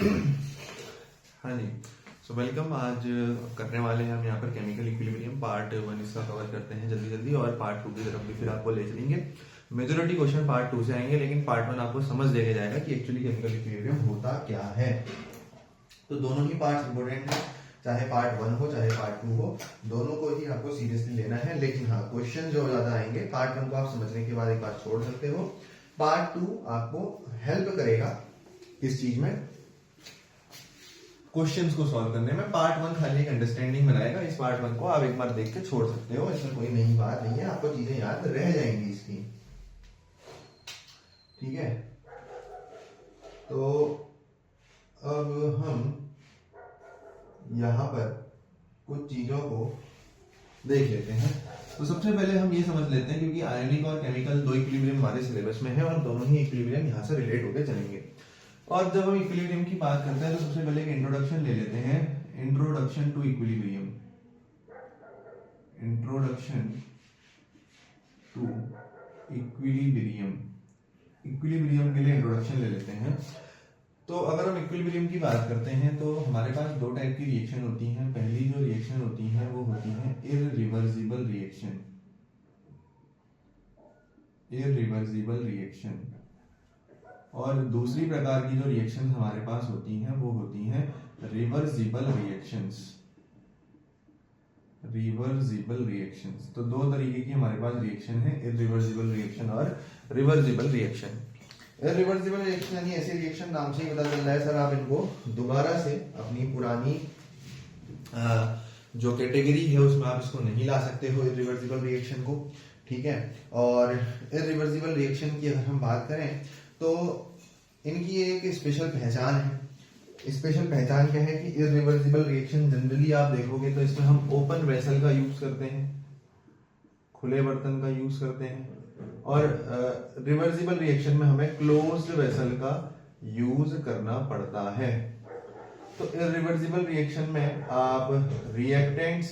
हाँ जी, so welcome. आज करने वाले हैं हम यहाँ पर केमिकल इक्विलिब्रियम पार्ट 1 इसका कवर करते हैं जल्दी जल्दी, और पार्ट 2 की तरफ भी फिर आपको ले चलेंगे। मेजोरिटी क्वेश्चन पार्ट 2 से आएंगे, लेकिन पार्ट 1 आपको समझ देके जाएगा कि एक्चुअली केमिकल इक्विलिब्रियम होता क्या है। तो दोनों ही पार्ट इंपॉर्टेंट है, चाहे पार्ट 1 हो चाहे पार्ट 2 हो, दोनों को ही आपको सीरियसली लेना है। लेकिन हाँ, क्वेश्चन जो ज्यादा आएंगे पार्ट 1 को आप समझने के बाद एक बार छोड़ सकते हो। पार्ट 2 आपको हेल्प करेगा इस चीज में, क्वेश्चंस को सॉल्व करने में। पार्ट 1 खाली एक अंडरस्टैंडिंग बनाएगा। इस पार्ट 1 को आप एक बार देख के छोड़ सकते हो, इसमें कोई नई बात नहीं है, आपको चीजें याद रह जाएंगी इसकी। ठीक है, तो अब हम यहां पर कुछ चीजों को देख लेते हैं। तो सबसे पहले हम ये समझ लेते हैं, क्योंकि आयनिक और केमिकल दो इक्विलिब्रियम हमारे सिलेबस में है और दोनों ही इक्विलिब्रियम यहां से रिलेट होकर चलेंगे। और जब हम इक्विलिब्रियम की बात करते हैं तो सबसे पहले एक इंट्रोडक्शन ले लेते हैं। Introduction to equilibrium, introduction to equilibrium, equilibrium के लिए इंट्रोडक्शन ले लेते हैं। तो अगर हम इक्विलिब्रियम की बात करते हैं तो हमारे पास दो टाइप की रिएक्शन होती हैं। पहली जो रिएक्शन होती है वो होती है इररिवर्सिबल रिएक्शन, इररिवर्सिबल रिएक्शन। और दूसरी प्रकार की जो रिएक्शन हमारे पास होती हैं वो होती हैं रिवर्सिबल रिएक्शंस, रिवर्सिबल रिएक्शंस। तो दो तरीके की हमारे पास रिएक्शन है, इररिवर्सिबल रिएक्शन और रिवर्सिबल रिएक्शन। इररिवर्सिबल रिएक्शन यानी ऐसी रिएक्शन, नाम से ही पता चल रहा है सर, आप इनको दोबारा से अपनी पुरानी जो कैटेगरी है उसमें आप इसको नहीं ला सकते हो इररिवर्सिबल रिएक्शन को। ठीक है, और इररिवर्सिबल रिएक्शन की अगर हम बात करें तो इनकी एक स्पेशल पहचान है। स्पेशल पहचान क्या है कि इररिवर्सिबल रिएक्शन जनरली आप देखोगे तो इसमें हम ओपन वेसल का यूज करते हैं, खुले बर्तन का यूज करते हैं, और रिवर्सिबल रिएक्शन में हमें क्लोज्ड वेसल का यूज करना पड़ता है। तो इररिवर्सिबल रिएक्शन में आप रिएक्टेंट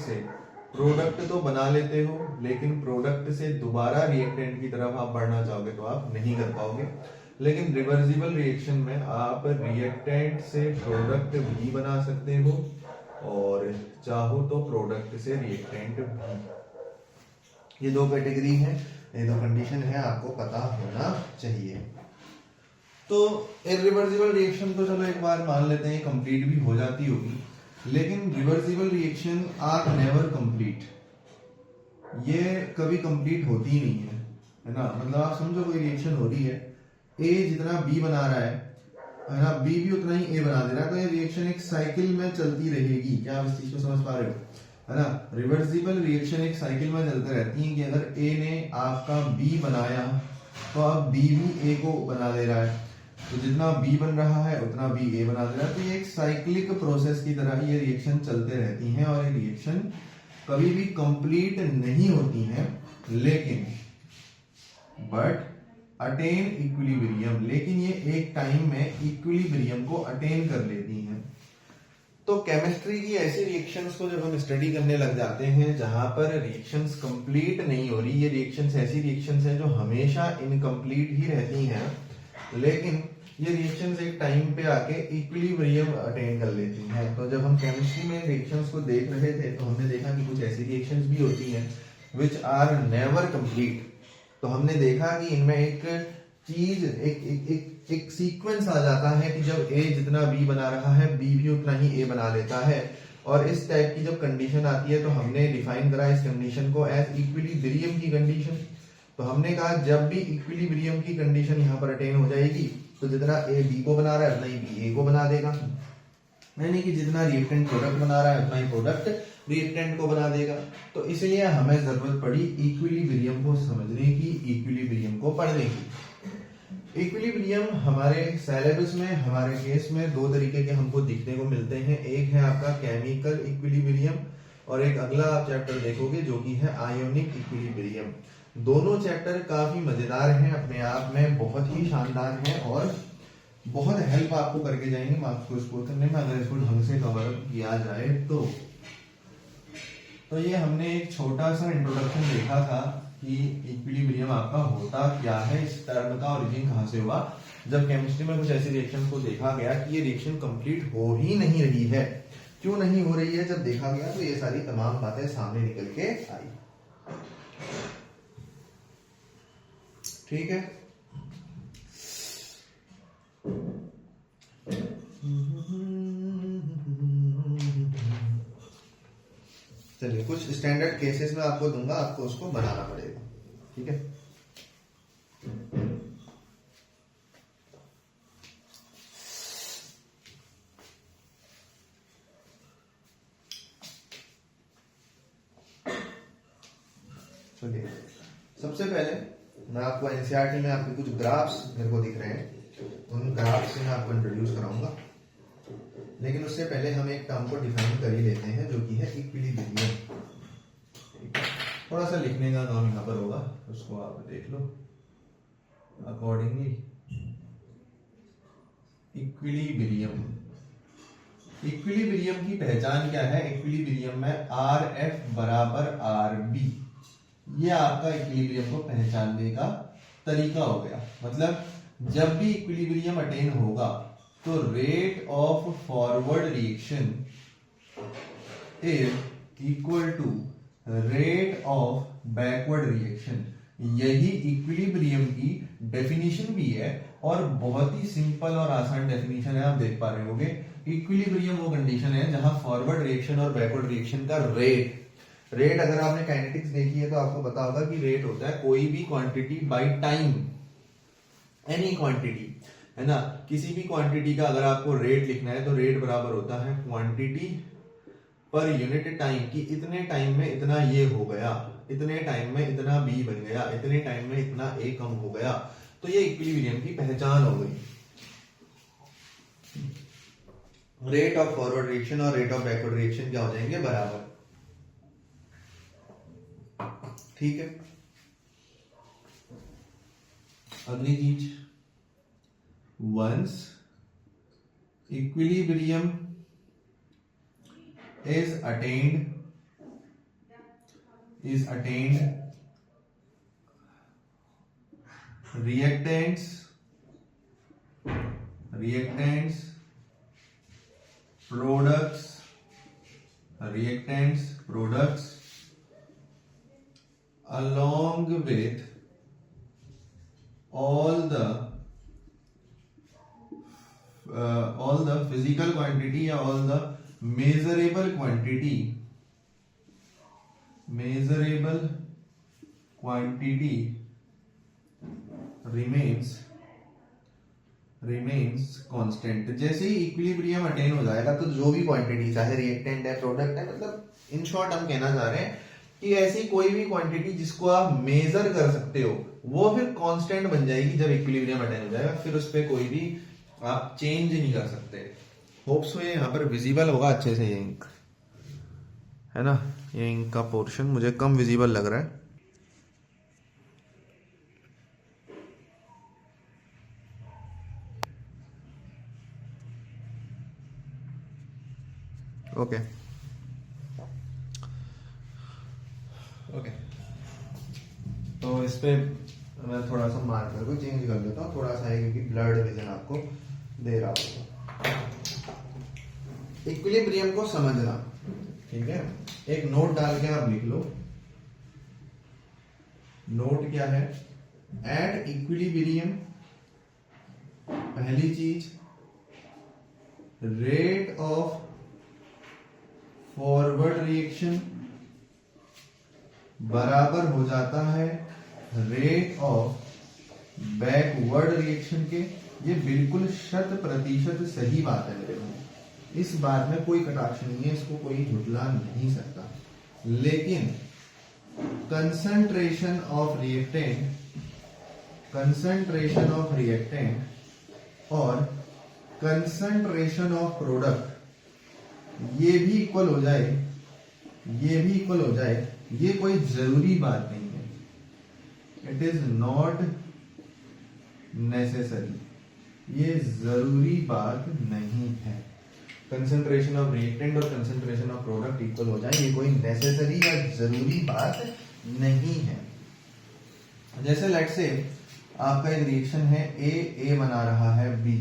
से प्रोडक्ट तो बना लेते हो, लेकिन प्रोडक्ट से दोबारा रिएक्टेंट की तरफ आप बढ़ना चाहोगे तो आप नहीं कर पाओगे। लेकिन रिवर्सिबल रिएक्शन में आप रिएक्टेंट से प्रोडक्ट भी बना सकते हो और चाहो तो प्रोडक्ट से रिएक्टेंट भी। ये दो कैटेगरी है, ये दो कंडीशन है, आपको पता होना चाहिए। तो इररिवर्सिबल रिएक्शन तो चलो एक बार मान लेते हैं कंप्लीट भी हो जाती होगी, लेकिन reversible reaction are never complete, ये कभी कंप्लीट होती ही नहीं है ना। मतलब आप समझो कोई रिएक्शन हो रही है, ए जितना बी बना रहा है ना, बी भी उतना ही ए बना दे रहा है, तो ये रिएक्शन एक साइकिल में चलती रहेगी। क्या आप इस चीज को समझ पा रहे हो, है ना। रिवर्सिबल रिएक्शन एक साइकिल में चलते रहती है कि अगर ए ने आपका बी बनाया तो अब बी भी ए को बना दे रहा है, तो जितना बी बन रहा है उतना बी ए बना दे रहा है। तो ये एक साइक्लिक प्रोसेस की तरह ये रिएक्शन चलते रहती हैं और ये रिएक्शन कभी भी कंप्लीट नहीं होती हैं, लेकिन बट अटेन इक्विलिब्रियम, लेकिन ये एक टाइम में इक्विलिब्रियम को अटेन कर लेती हैं। तो केमिस्ट्री की ऐसी रिएक्शंस को जब हम स्टडी करने लग जाते हैं जहां पर रिएक्शंस कंप्लीट नहीं हो रही, ये रिएक्शंस ऐसी रिएक्शंस हैं जो हमेशा इनकम्प्लीट ही रहती हैं, लेकिन ये रिएक्शंस एक टाइम पे आके इक्विलिब्रियम अटेन कर लेती हैं। तो जब हम केमिस्ट्री में रिएक्शंस को देख रहे थे तो हमने देखा कि कुछ ऐसी रिएक्शंस भी होती हैं विच आर नेवर कंप्लीट। तो हमने देखा कि इनमें एक चीज, एक सीक्वेंस आ जाता है कि जब ए जितना बी बना रहा है बी भी उतना ही ए बना लेता है। और इस टाइप की जब कंडीशन आती है तो हमने डिफाइन करा इस कंडीशन को एज इक्विलिब्रियम की कंडीशन। तो हमने कहा जब भी इक्विलिब्रियम की कंडीशन यहाँ पर अटेन हो जाएगी तो जितना ए बी को बना रहा है उतना ही बी ए को बना देगा, यानी कि जितना रिएक्टेंट प्रोडक्ट बना रहा है उतना ही प्रोडक्ट रिएक्टेंट को बना देगा। तो इसलिए हमें जरूरत पड़ी इक्विलिब्रियम को समझने की, इक्विलिब्रियम को पढ़ने की। इक्विलिब्रियम हमारे सिलेबस में, हमारे केस में दो तरीके के हमको दिखने को मिलते हैं। एक है आपका केमिकल इक्विलिब्रियम और एक अगला आप चैप्टर देखोगे जो कि है आयोनिक इक्विलिब्रियम। दोनों चैप्टर काफी मजेदार हैं अपने आप में, बहुत ही शानदार हैं और बहुत हेल्प आपको करके जाएंगे मार्क्स को स्कोर करने में, अगर इसको ढंग से कवर किया जाए तो ये हमने एक छोटा सा इंट्रोडक्शन देखा था कि इक्विलिब्रियम आपको आपका होता क्या है, इस टर्म का ओरिजिन कहां से हुआ। जब केमिस्ट्री में कुछ ऐसी रिएक्शन को देखा गया कि ये रिएक्शन कंप्लीट हो ही नहीं रही है, क्यों नहीं हो रही है, जब देखा गया तो ये सारी तमाम बातें सामने निकल के आई। ठीक है, चलिए कुछ स्टैंडर्ड केसेस में आपको दूंगा, आपको उसको बनाना पड़ेगा। ठीक है, चलिए सबसे पहले मैं आपको एनसीईआरटी में आपके कुछ ग्राफ्स मेरे को दिख रहे हैं, उन ग्राफ्स से मैं आपको इंट्रोड्यूस कराऊंगा। लेकिन उससे पहले हम एक टर्म को डिफाइन कर ही लेते हैं, जो कि है इक्विलिब्रियम। थोड़ा सा लिखने का काम यहाँ पर होगा, उसको आप देख लो अकॉर्डिंगली। इक्विलिब्रियम, इक्विलिब्रियम की पहचान क्या है। इक्विलिब्रियम में आर एफ बराबर आर बी, ये आपका इक्विलिब्रियम को पहचानने का तरीका हो गया। मतलब जब भी इक्विलिब्रियम अटेन होगा तो rate of forward reaction is equal to rate of backward reaction. यही इक्विलिब्रियम की डेफिनेशन भी है और बहुत ही सिंपल और आसान डेफिनेशन है, आप देख पा रहे होंगे। इक्विलिब्रियम वो कंडीशन है जहां फॉरवर्ड रिएक्शन और बैकवर्ड रिएक्शन का रेट अगर आपने काइनेटिक्स देखी है तो आपको पता होगा कि रेट होता है कोई भी quantity by time, any quantity, है ना। किसी भी क्वांटिटी का अगर आपको रेट लिखना है तो रेट बराबर होता है क्वांटिटी पर यूनिट टाइम, की इतने टाइम में इतना ये हो गया, इतने टाइम में इतना बी बन गया, इतने टाइम में इतना ए कम हो गया। तो ये इक्विलिब्रियम की पहचान हो गई। रेट ऑफ फॉरवर्ड रिएक्शन और रेट ऑफ बैकवर्ड रिएक्शन क्या हो जाएंगे, बराबर। ठीक है, अगली चीज, once equilibrium is attained, reactants, products along with all the physical quantity या all the measurable quantity remains constant। जैसे ही इक्विलिब्रियम अटेन हो जाएगा तो जो भी क्वांटिटी, चाहे रिएक्टेंट है, प्रोडक्ट है, मतलब इन शॉर्ट हम कहना चाह रहे हैं कि ऐसी कोई भी क्वांटिटी जिसको आप मेजर कर सकते हो वो फिर कांस्टेंट बन जाएगी जब इक्विलिब्रियम अटेन हो जाएगा। फिर उस पर कोई भी आप चेंज नहीं कर सकते। होप्स ये यहाँ पर विजिबल होगा अच्छे से, ये इंक है ना, ये इंक का पोर्शन मुझे कम विजिबल लग रहा है। ओके तो इस पे मैं थोड़ा सा मार्कर को चेंज कर देता हूँ, थोड़ा सा है क्योंकि ब्लड विजन आपको दे रहा होगा। इक्विलिब्रियम को समझना, ठीक है, एक नोट डाल के आप लिख लो। नोट क्या है, एट इक्विलिब्रियम पहली चीज रेट ऑफ फॉरवर्ड रिएक्शन बराबर हो जाता है रेट ऑफ बैकवर्ड रिएक्शन के। ये बिल्कुल 100% सही बात है मेरे भाई, इस बात में कोई कटाक्ष नहीं है, इसको कोई झुठला नहीं सकता। लेकिन कंसंट्रेशन ऑफ रिएक्टेंट और कंसंट्रेशन ऑफ प्रोडक्ट ये भी इक्वल हो जाए, ये कोई जरूरी बात नहीं है। इट इज नॉट नेसेसरी, ये जरूरी बात नहीं है। कंसंट्रेशन ऑफ रिएक्टेंट और कंसंट्रेशन ऑफ प्रोडक्ट इक्वल हो जाए, ये कोई नेसेसरी या जरूरी बात नहीं है। जैसे लेट से आपका एक रिएक्शन है ए बना रहा है बी।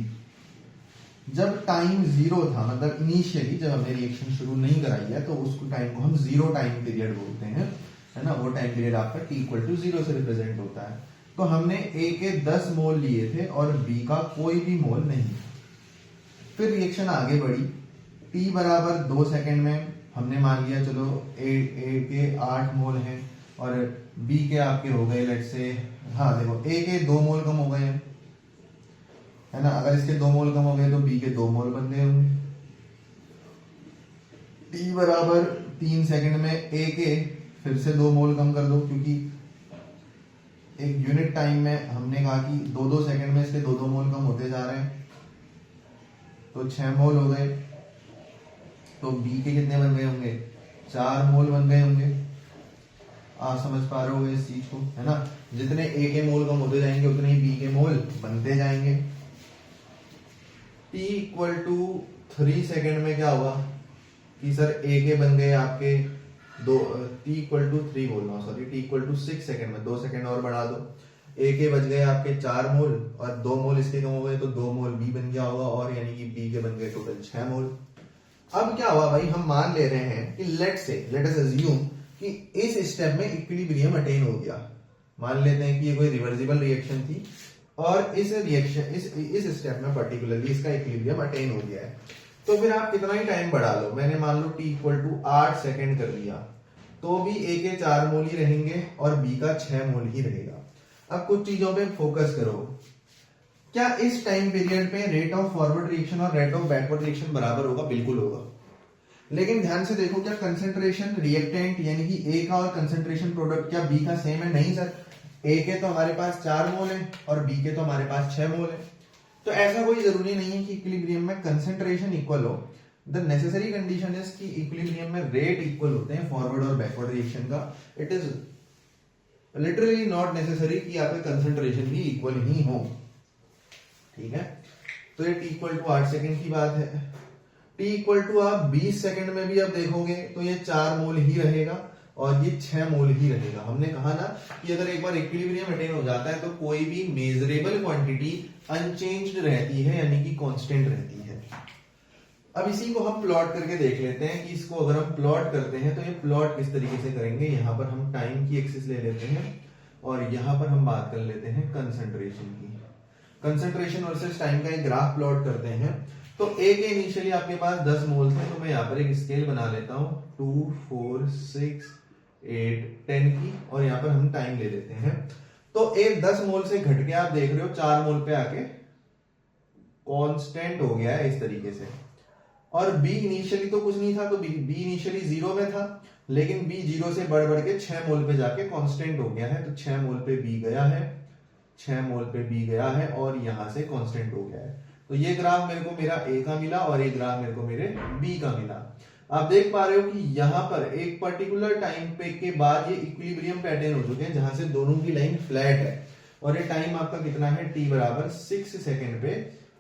जब टाइम जीरो था, मतलब इनिशियली जब हमने रिएक्शन शुरू नहीं कराई है, तो उसको टाइम को हम जीरो टाइम पीरियड बोलते हैं, है ना। वो टाइम पीरियड आपका t इक्वल टू जीरो से रिप्रेजेंट होता है। तो हमने ए के 10 मोल लिए थे और बी का कोई भी मोल नहीं। फिर रिएक्शन आगे बढ़ी, t बराबर 2 सेकेंड में हमने मान लिया चलो ए के 8 मोल हैं और बी के आपके हो गए लेट से, हाँ देखो ए के 2 मोल कम हो गए हैं, है ना। अगर इसके 2 मोल कम हो गए तो बी के 2 मोल बन गए होंगे। t बराबर 3 सेकेंड में ए के फिर से 2 मोल कम कर दो, क्योंकि एक यूनिट टाइम में हमने कहा कि 2-2 सेकेंड में इसके 2-2 मोल कम होते जा रहे हैं, तो 6 मोल हो गए। तो बी के कितने बन गए होंगे, 4 मोल बन गए होंगे। आप समझ पा रहे हो इस चीज को, है ना। जितने ए के मोल कम होते जाएंगे उतने ही बी के मोल बनते जाएंगे। t इक्वल टू 3 सेकेंड में क्या हुआ कि सर ए के बन गए आपके t इक्वल टू 3 बोल रहा हूँ, sorry, t equal to 6 second में 2 सेकेंड और बढ़ा दो। ए के बच गए आपके 4 मोल और 2 मोल इसके कम हो गए, तो 2 मोल बी बन गया होगा, और यानी कि बी के बन गए टोटल 6 मोल। अब क्या हुआ भाई, हम मान ले रहे हैं कि लेट अस अज्यूम कि इस स्टेप में इक्विलिब्रियम अटेन हो गया। मान लेते हैं कि ये कोई रिवर्सिबल रिएक्शन थी और इस रिएक्शन इस स्टेप में पर्टिकुलरली इसका इक्विलिब्रियम अटेन हो गया है। तो फिर आप कितना ही टाइम बढ़ा लो, मैंने मान लो t इक्वल टू 8 सेकेंड कर दिया, तो भी a के 4 मोल ही रहेंगे और b का 6 मोल ही रहेगा। अब कुछ चीजों पे फोकस करो, क्या इस टाइम पीरियड पे रेट ऑफ फॉरवर्ड रिएक्शन और रेट ऑफ बैकवर्ड रिएक्शन बराबर होगा? बिल्कुल होगा। लेकिन ध्यान से देखो, क्या कंसेंट्रेशन रिएक्टेंट यानी कि ए का और कंसेंट्रेशन प्रोडक्ट क्या बी का सेम है? नहीं सर, ए के तो हमारे पास 4 मोल है और बी के तो हमारे पास 6 मोल है। तो ऐसा कोई जरूरी नहीं है कि इक्विलिब्रियम में कंसेंट्रेशन इक्वल हो। द नेसेसरी कंडीशन इज कि इक्विलिब्रियम में रेट इक्वल होते हैं फॉरवर्ड और बैकवर्ड रिएक्शन का। It is literally not necessary कि आपका कंसेंट्रेशन भी इक्वल ही हो, ठीक है। तो ये t इक्वल टू 8 सेकेंड की बात है। t इक्वल टू आप 20 सेकेंड में भी अब देखोगे तो ये 4 मोल ही रहेगा और ये 6 मोल ही रहेगा। हमने कहा ना कि अगर एक बार इक्विलिब्रियम अटेन हो जाता है तो कोई भी मेजरेबल क्वांटिटी अनचेंज्ड रहती है, यानी कि कांस्टेंट रहती है। अब इसी को हम प्लॉट करके देख लेते हैं कि इसको अगर हम प्लॉट करते हैं तो ये प्लॉट किस तरीके से करेंगे। यहाँ पर हम टाइम की एक्सिस ले लेते हैं और यहाँ पर हम बात कर लेते हैं कंसंट्रेशन की। कंसंट्रेशन वर्सेस टाइम का एक ग्राफ प्लॉट करते हैं। तो ए के इनिशियली आपके पास 10 मोल थे, तो मैं यहाँ पर एक स्केल बना लेता हूँ 2, 4, 6, 8, 10 की, और यहाँ पर हम टाइम ले लेते हैं। तो ए 10 मोल से घट के आप देख रहे हो 4 मोल पे आके कांस्टेंट हो गया है इस तरीके से। और बी इनिशियली तो कुछ नहीं था, तो बी इनिशियली 0 में था, लेकिन बी 0 से बढ़ के 6 मोल पे जाके कांस्टेंट हो गया है। तो 6 मोल पे बी गया है, 6 मोल पे बी गया है और यहां से कांस्टेंट हो गया है। तो ये ग्राफ मेरे को मेरा ए का मिला और ये ग्राफ मेरे को मेरे बी का मिला। आप देख पा रहे हो कि यहाँ पर एक पर्टिकुलर टाइम पे के बाद ये इक्विलिब्रियम पैटर्न हो चुके हैं जहां से दोनों की लाइन फ्लैट है, और ये टाइम आपका कितना है, t बराबर 6 सेकेंड पे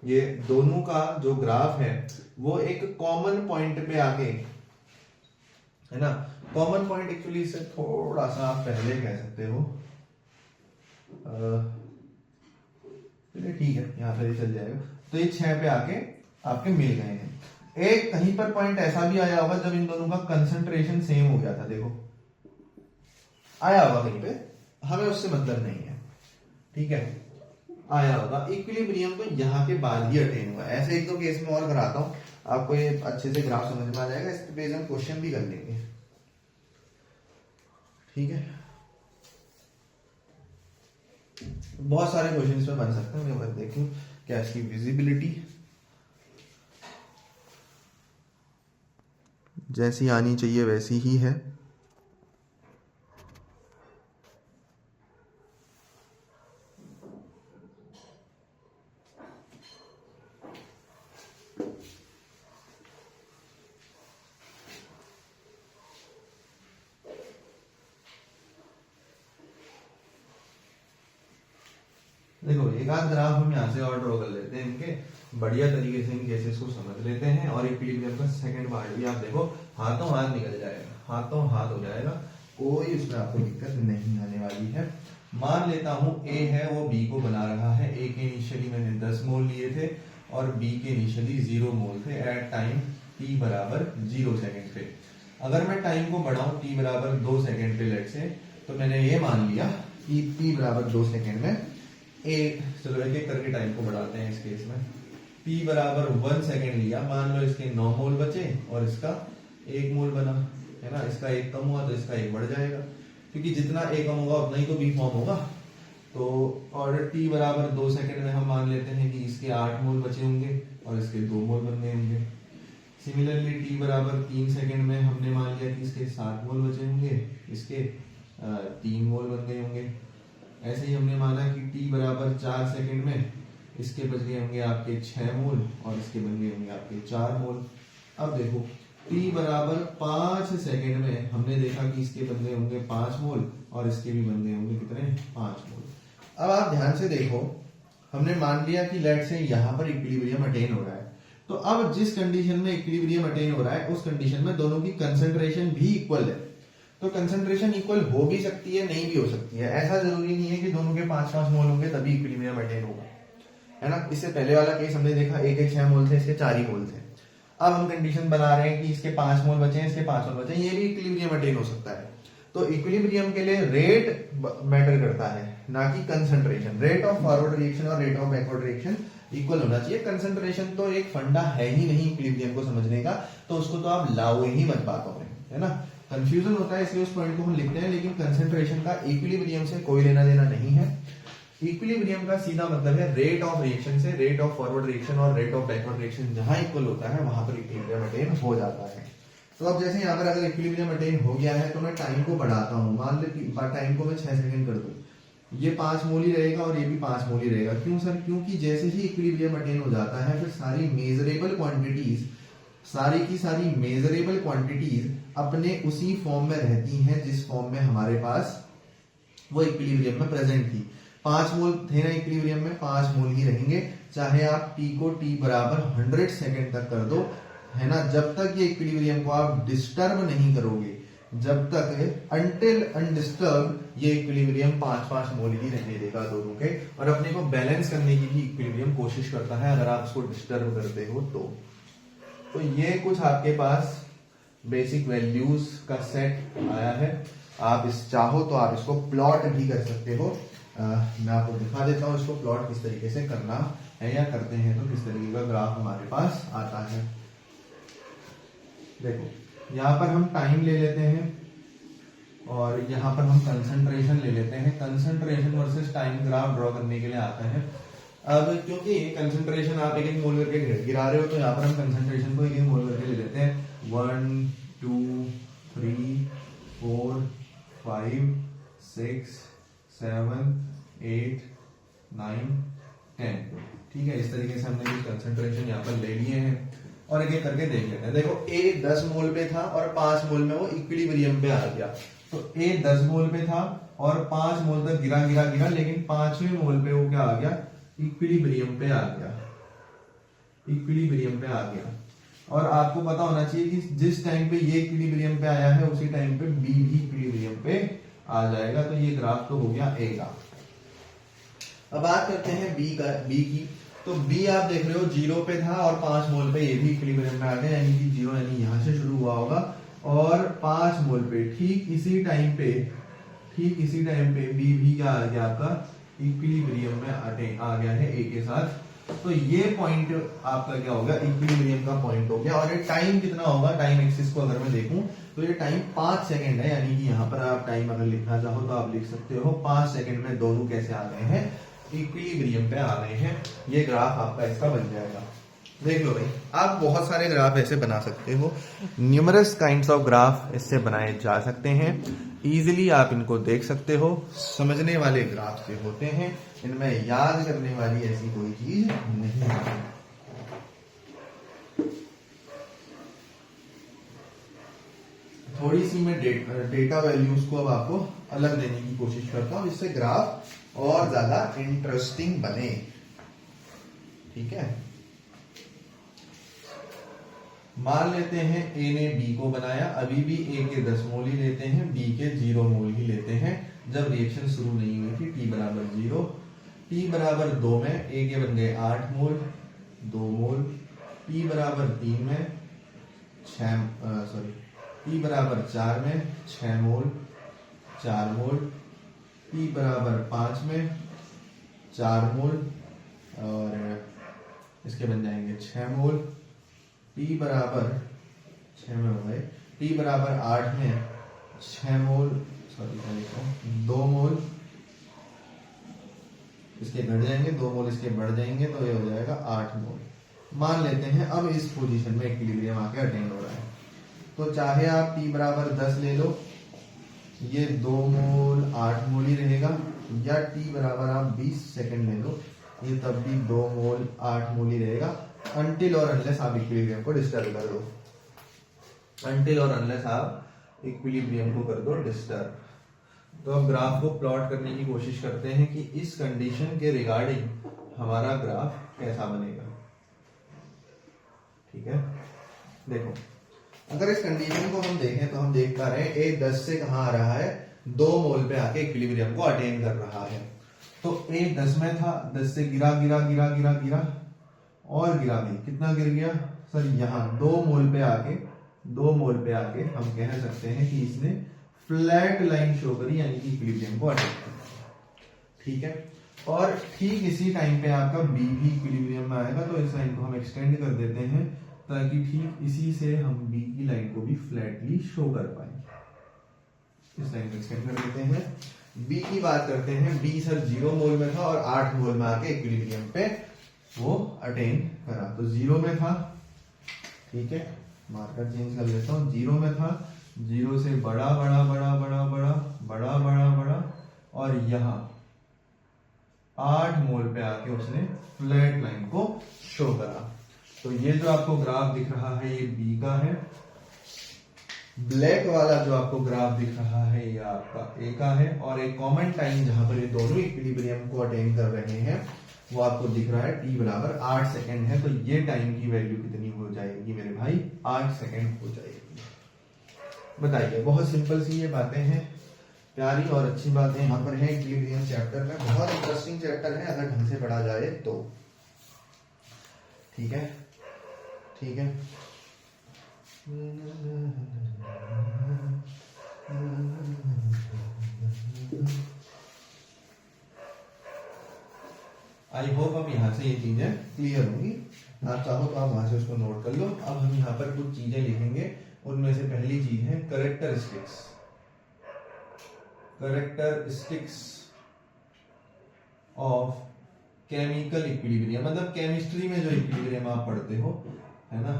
ये दोनों का जो ग्राफ है वो एक कॉमन पॉइंट पे आके, है ना। कॉमन पॉइंट एक्चुअली इससे थोड़ा सा आप पहले कह सकते हो, चलिए ठीक है, यहाँ पे चल जाएगा। तो ये 6 पे आके आपके मिल गए हैं। एक कहीं पर पॉइंट ऐसा भी आया होगा जब इन दोनों का कंसंट्रेशन सेम हो गया था, देखो आया होगा कहीं पे, हमें उससे मतलब नहीं है, ठीक है, आया होगा। इक्विलिब्रियम तो यहाँ के बाद ही अटेन हुआ। ऐसे एक दो केस में और कराता हूं, आपको ये अच्छे से ग्राफ समझ में आ जाएगा। इस पे हम क्वेश्चन भी कर लेंगे, ठीक है। बहुत सारे क्वेश्चन इसमें बन सकते हैं। मैं देखूं क्या इसकी विजिबिलिटी जैसी आनी चाहिए वैसी ही है। देखो एक आध ग्राफ हम यहाँ से और ड्रॉ कर लेते हैं, इनके बढ़िया तरीके से इन केसेस को समझ लेते हैं। और इक्विलिब्रियम का सेकंड पार्ट भी आप देखो हाथों हाथ निकल जाएगा, हाथों हाथ हो जाएगा, कोई उसमें आपको दिक्कत नहीं आने वाली है। मान लेता हूं ए है वो बी को बना रहा है। ए के इनिशियली मैंने 10 मोल लिए थे और बी के इनिशियली 0 मोल थे एट टाइम t बराबर 0 सेकेंड पे। अगर मैं टाइम को बढ़ाऊं t बराबर 2 सेकेंड पे लेट से, तो मैंने ये मान लिया कि t बराबर 2 सेकेंड में ए, चलो एक एक करके टाइम को बढ़ाते हैं। इस केस में t बराबर 1 सेकेंड लिया, मान लो इसके 9 मोल बचे और इसका 1 मोल बना, है ना। इसका 1 कम हुआ तो इसका 1 बढ़ जाएगा, क्योंकि जितना a कम होगा उतना ही तो b फॉर्म होगा। तो और t बराबर 2 सेकेंड में हम मान लेते हैं कि इसके 8 मोल बचे होंगे और इसके 2 मोल बन गए होंगे। सिमिलरली t बराबर 3 सेकेंड में हमने मान लिया कि इसके 7 मोल बचे होंगे, इसके 3 मोल बन गए होंगे। ऐसे ही हमने माना कि t बराबर 4 सेकेंड में इसके बच गए होंगे आपके 6 मोल और इसके बन गए होंगे आपके 4 मोल। अब देखो t बराबर 5 सेकेंड में हमने देखा कि इसके बन गए होंगे 5 मोल और इसके भी बन गए होंगे कितने, 5 मोल। अब आप ध्यान से देखो, हमने मान लिया कि लेट से यहाँ पर इक्विलिब्रियम अटेन हो रहा है। तो अब जिस कंडीशन में इक्विलिब्रियम अटेन हो रहा है उस कंडीशन में दोनों की कंसंट्रेशन भी इक्वल है। तो कंसंट्रेशन इक्वल हो भी सकती है, नहीं भी हो सकती है। ऐसा जरूरी नहीं है कि दोनों के 5-5 मोल होंगे तभी इक्विलिब्रियम अटेन होगा, है ना। इससे पहले वाला केस हमने देखा एक एक 6 मोल थे, इसके 4 ही मोल थे। अब हम कंडीशन बना रहे हैं कि इसके 5 मोल बचे हैं, इसके 5 मोल बचे हैं, ये भी इक्विलिब्रियम अटेन हो सकता है। तो इक्विलिब्रियम के लिए रेट मैटर करता है, ना कि concentration. Rate of forward reaction और rate of backward reaction equal होना चाहिए। कंसंट्रेशन तो एक फंडा है ही नहीं इक्विलिब्रियम को समझने का, तो उसको तो आप लाओगे ही मत बातों में, है ना। कंफ्यूजन होता है इसलिए उस पॉइंट को हम लिखते हैं, लेकिन कंसंट्रेशन का इक्विलिब्रियम से कोई लेना देना नहीं है। इक्विलिब्रियम का सीधा मतलब है रेट ऑफ रिएक्शन से। रेट ऑफ फॉरवर्ड रिएक्शन और रेट ऑफ बैकवर्ड रिएक्शन जहां इक्वल होता है वहां पर इक्विलिब्रियम अटेन हो जाता है। तो अब जैसे यहाँ पर अगर इक्विलिब्रियम अटेन हो गया है तो मैं टाइम को बढ़ाता हूँ। मान लो कि टाइम को मैं 6 सेकंड कर दूं, ये 5 मोल ही रहेगा और ये भी 5 मोल ही रहेगा। क्यों सर? क्योंकि जैसे ही इक्विलिब्रियम अटेन हो जाता है फिर सारी मेजरेबल क्वांटिटीज, सारी की सारी मेजरेबल क्वांटिटीज अपने उसी फॉर्म में रहती हैं जिस फॉर्म में हमारे पास वो इक्विलिब्रियम में प्रेजेंट थी। 5 मोल थे ना इक्विलिब्रियम में, 5 मोल ही रहेंगे, चाहे आप t को t बराबर 100 सेकेंड तक कर दो, है ना। जब तक ये इक्विलिब्रियम को आप डिस्टर्ब नहीं करोगे, जब तक अनटिल अनडिस्टर्ब ये इक्विलिब्रियम 5-5 मोल ही रहने देगा दोनों के, और अपने को बैलेंस करने की भी इक्विलिब्रियम कोशिश करता है अगर आप इसको डिस्टर्ब करते हो तो ये कुछ आपके पास बेसिक वैल्यूज का सेट आया है। आप इस चाहो तो आप इसको प्लॉट भी कर सकते हो। मैं आपको दिखा देता हूं इसको प्लॉट किस तरीके से करना है, या करते हैं तो किस तरीके का ग्राफ हमारे पास आता है। देखो यहाँ पर हम टाइम ले लेते हैं और यहाँ पर हम कंसंट्रेशन ले लेते हैं। Concentration versus time graph draw करने के लिए आता है। अब क्योंकि कंसंट्रेशन आप एक एक मोल करके गिरा रहे हो, तो यहाँ पर हम कंसंट्रेशन को एक एक मोल करके ले लेते हैं। 1 2 3 4 5 6 7 8 9 10। ठीक है, इस तरीके से हमने भी कंसंट्रेशन यहाँ पर ले लिए हैं और एक एक करके देख लेते हैं। देखो A 10 मोल पे था और 5 मोल में वो इक्विलिब्रियम पे आ गया। तो A 10 मोल पे था और 5 मोल तक गिरा, लेकिन 5वें मोल पे वो क्या आ गया, इक्विलिब्रियम पे आ गया, इक्विलिब्रियम पे आ गया। और आपको पता होना चाहिए कि जिस टाइम पे ये इक्विलिब्रियम पे आया है उसी टाइम पे B भी इक्विलिब्रियम पे आ जाएगा। तो ये ग्राफ तो हो गया A का। अब बात करते हैं B की। तो B आप देख रहे हो 0 पे था और 5 मोल पे ये भी इक्विलिब्रियम में आ गया, यानी कि 0 यानी यहां से शुरू हुआ होगा और 5 मोल पे ठीक इसी टाइम पे B भी क्या आ गया आपका, इक्विलिब्रियम में आ गया है A के साथ। तो ये पॉइंट आपका क्या हो गया, इक्विलिब्रियम का पॉइंट हो गया। और ये टाइम कितना होगा, टाइम एक्सिस को अगर मैं देखूं तो ये टाइम 5 सेकंड है, यानी कि यहाँ पर आप टाइम अगर लिखना चाहो तो आप लिख सकते हो 5 सेकंड में दोनों कैसे आ गए हैं, इक्विलिब्रियम पे आ गए हैं। ये ग्राफ आपका इसका बन जाएगा। देख लो भाई, आप बहुत सारे ग्राफ ऐसे बना सकते हो, न्यूमरस काइंड्स ऑफ ग्राफ इससे बनाए जा सकते हैं। इजीली आप इनको देख सकते हो, समझने वाले ग्राफ से होते हैं, इनमें याद करने वाली ऐसी कोई चीज नहीं है। थोड़ी सी मैं डेटा वैल्यूज को अब आपको अलग देने की कोशिश करता हूं जिससे ग्राफ और ज्यादा इंटरेस्टिंग बने। ठीक है, मान लेते हैं A ने B को बनाया, अभी भी A के 10 मोल ही लेते हैं, B के 0 मोल ही लेते हैं। जब रिएक्शन शुरू नहीं हुई थी, t बराबर 0, t बराबर 2 में a के बन गए 8 मोल 2 मोल, t बराबर 3 में t बराबर 4 में 6 मोल 4 मोल, t बराबर 5 में 4 मोल और इसके बन जाएंगे 6 मोल, t बराबर 6 में हो गए, t बराबर 8 में 6 मोल 2 मोल, इसके घट जाएंगे 2 मोल इसके बढ़ जाएंगे तो ये हो जाएगा 8 मोल। मान लेते हैं अब इस पोजीशन में इक्विलिब्रियम आके अटेन हो रहा है, तो चाहे आप t बराबर 10 ले लो, ये 2 मोल 8 मोल ही रहेगा, या t बराबर आप 20 सेकंड ले लो, ये तब भी 2 मोल 8 मोल ही रहेगा, अनटिल और अनलेस आप इक्विलिब्रियम को डिस्टर्ब कर दो, अनटिल और अनलेस आप इक्विलिब्रियम को कर दो डिस्टर्ब। तो अब ग्राफ को प्लॉट करने की कोशिश करते हैं कि इस कंडीशन के रिगार्डिंग हमारा ग्राफ कैसा बनेगा। ठीक है, देखो अगर इस कंडीशन को हम देखें तो हम देख पा रहे हैं ए 10 से कहां आ रहा है, 2 मोल पे आके इक्विलिब्रियम को अटेन कर रहा है। तो ए 10 में था, 10 से गिरा गिरा गिरा गिरा गिरा और गिरा भी, कितना गिर गया सर, यहाँ 2 मोल पे आके हम कह सकते हैं कि इसने फ्लैट लाइन शो करी, यानी कि इक्विलिब्रियम को अटेन कर। ठीक है, और ठीक इसी टाइम पे आपका बी भी इक्विलिब्रियम में आएगा, तो इस लाइन को हम एक्सटेंड कर देते हैं ताकि ठीक इसी से हम बी की लाइन को भी फ्लैटली शो कर पाए। इस लाइन को एक्सटेंड कर देते हैं, बी की बात करते हैं, बी सर 0 मोल में था और 8 मोल में आके इक्विलिब्रियम पे वो अटेन करा, तो 0 में था। ठीक है, मार्कर चेंज कर लेता हूं, 0 में था, 0 से बड़ा बड़ा बड़ा बड़ा बड़ा बड़ा बड़ा बड़ा और यहां 8 मोल पे आके उसने फ्लैट लाइन को शो करा। तो ये जो आपको ग्राफ दिख रहा है ये बी का है, ब्लैक वाला जो आपको ग्राफ दिख रहा है ये आपका ए का है, और एक कॉमन टाइम जहां पर ये दोनों इक्विलिब्रियम को अटेन कर रहे हैं वो आपको दिख रहा है t बराबर 8 सेकंड है। तो ये टाइम की वैल्यू कितनी हो जाएगी मेरे भाई, 8 सेकंड हो जाएगी। बताइए, बहुत सिंपल सी ये बातें हैं, प्यारी और अच्छी बातें यहाँ पर है इक्विलिब्रियम चैप्टर में, बहुत इंटरेस्टिंग चैप्टर है अगर ढंग से पढ़ा जाए तो। ठीक है, ठीक है, आई होप अब यहाँ से ये चीजें क्लियर होंगी। आप चाहो तो आप वहां से उसको नोट कर लो। अब हम यहाँ पर कुछ चीजें लिखेंगे, उनमें से पहली चीज है characteristics. Characteristics of chemical equilibrium, मतलब केमिस्ट्री में जो इक्विलिब्रियम आप पढ़ते हो, है ना,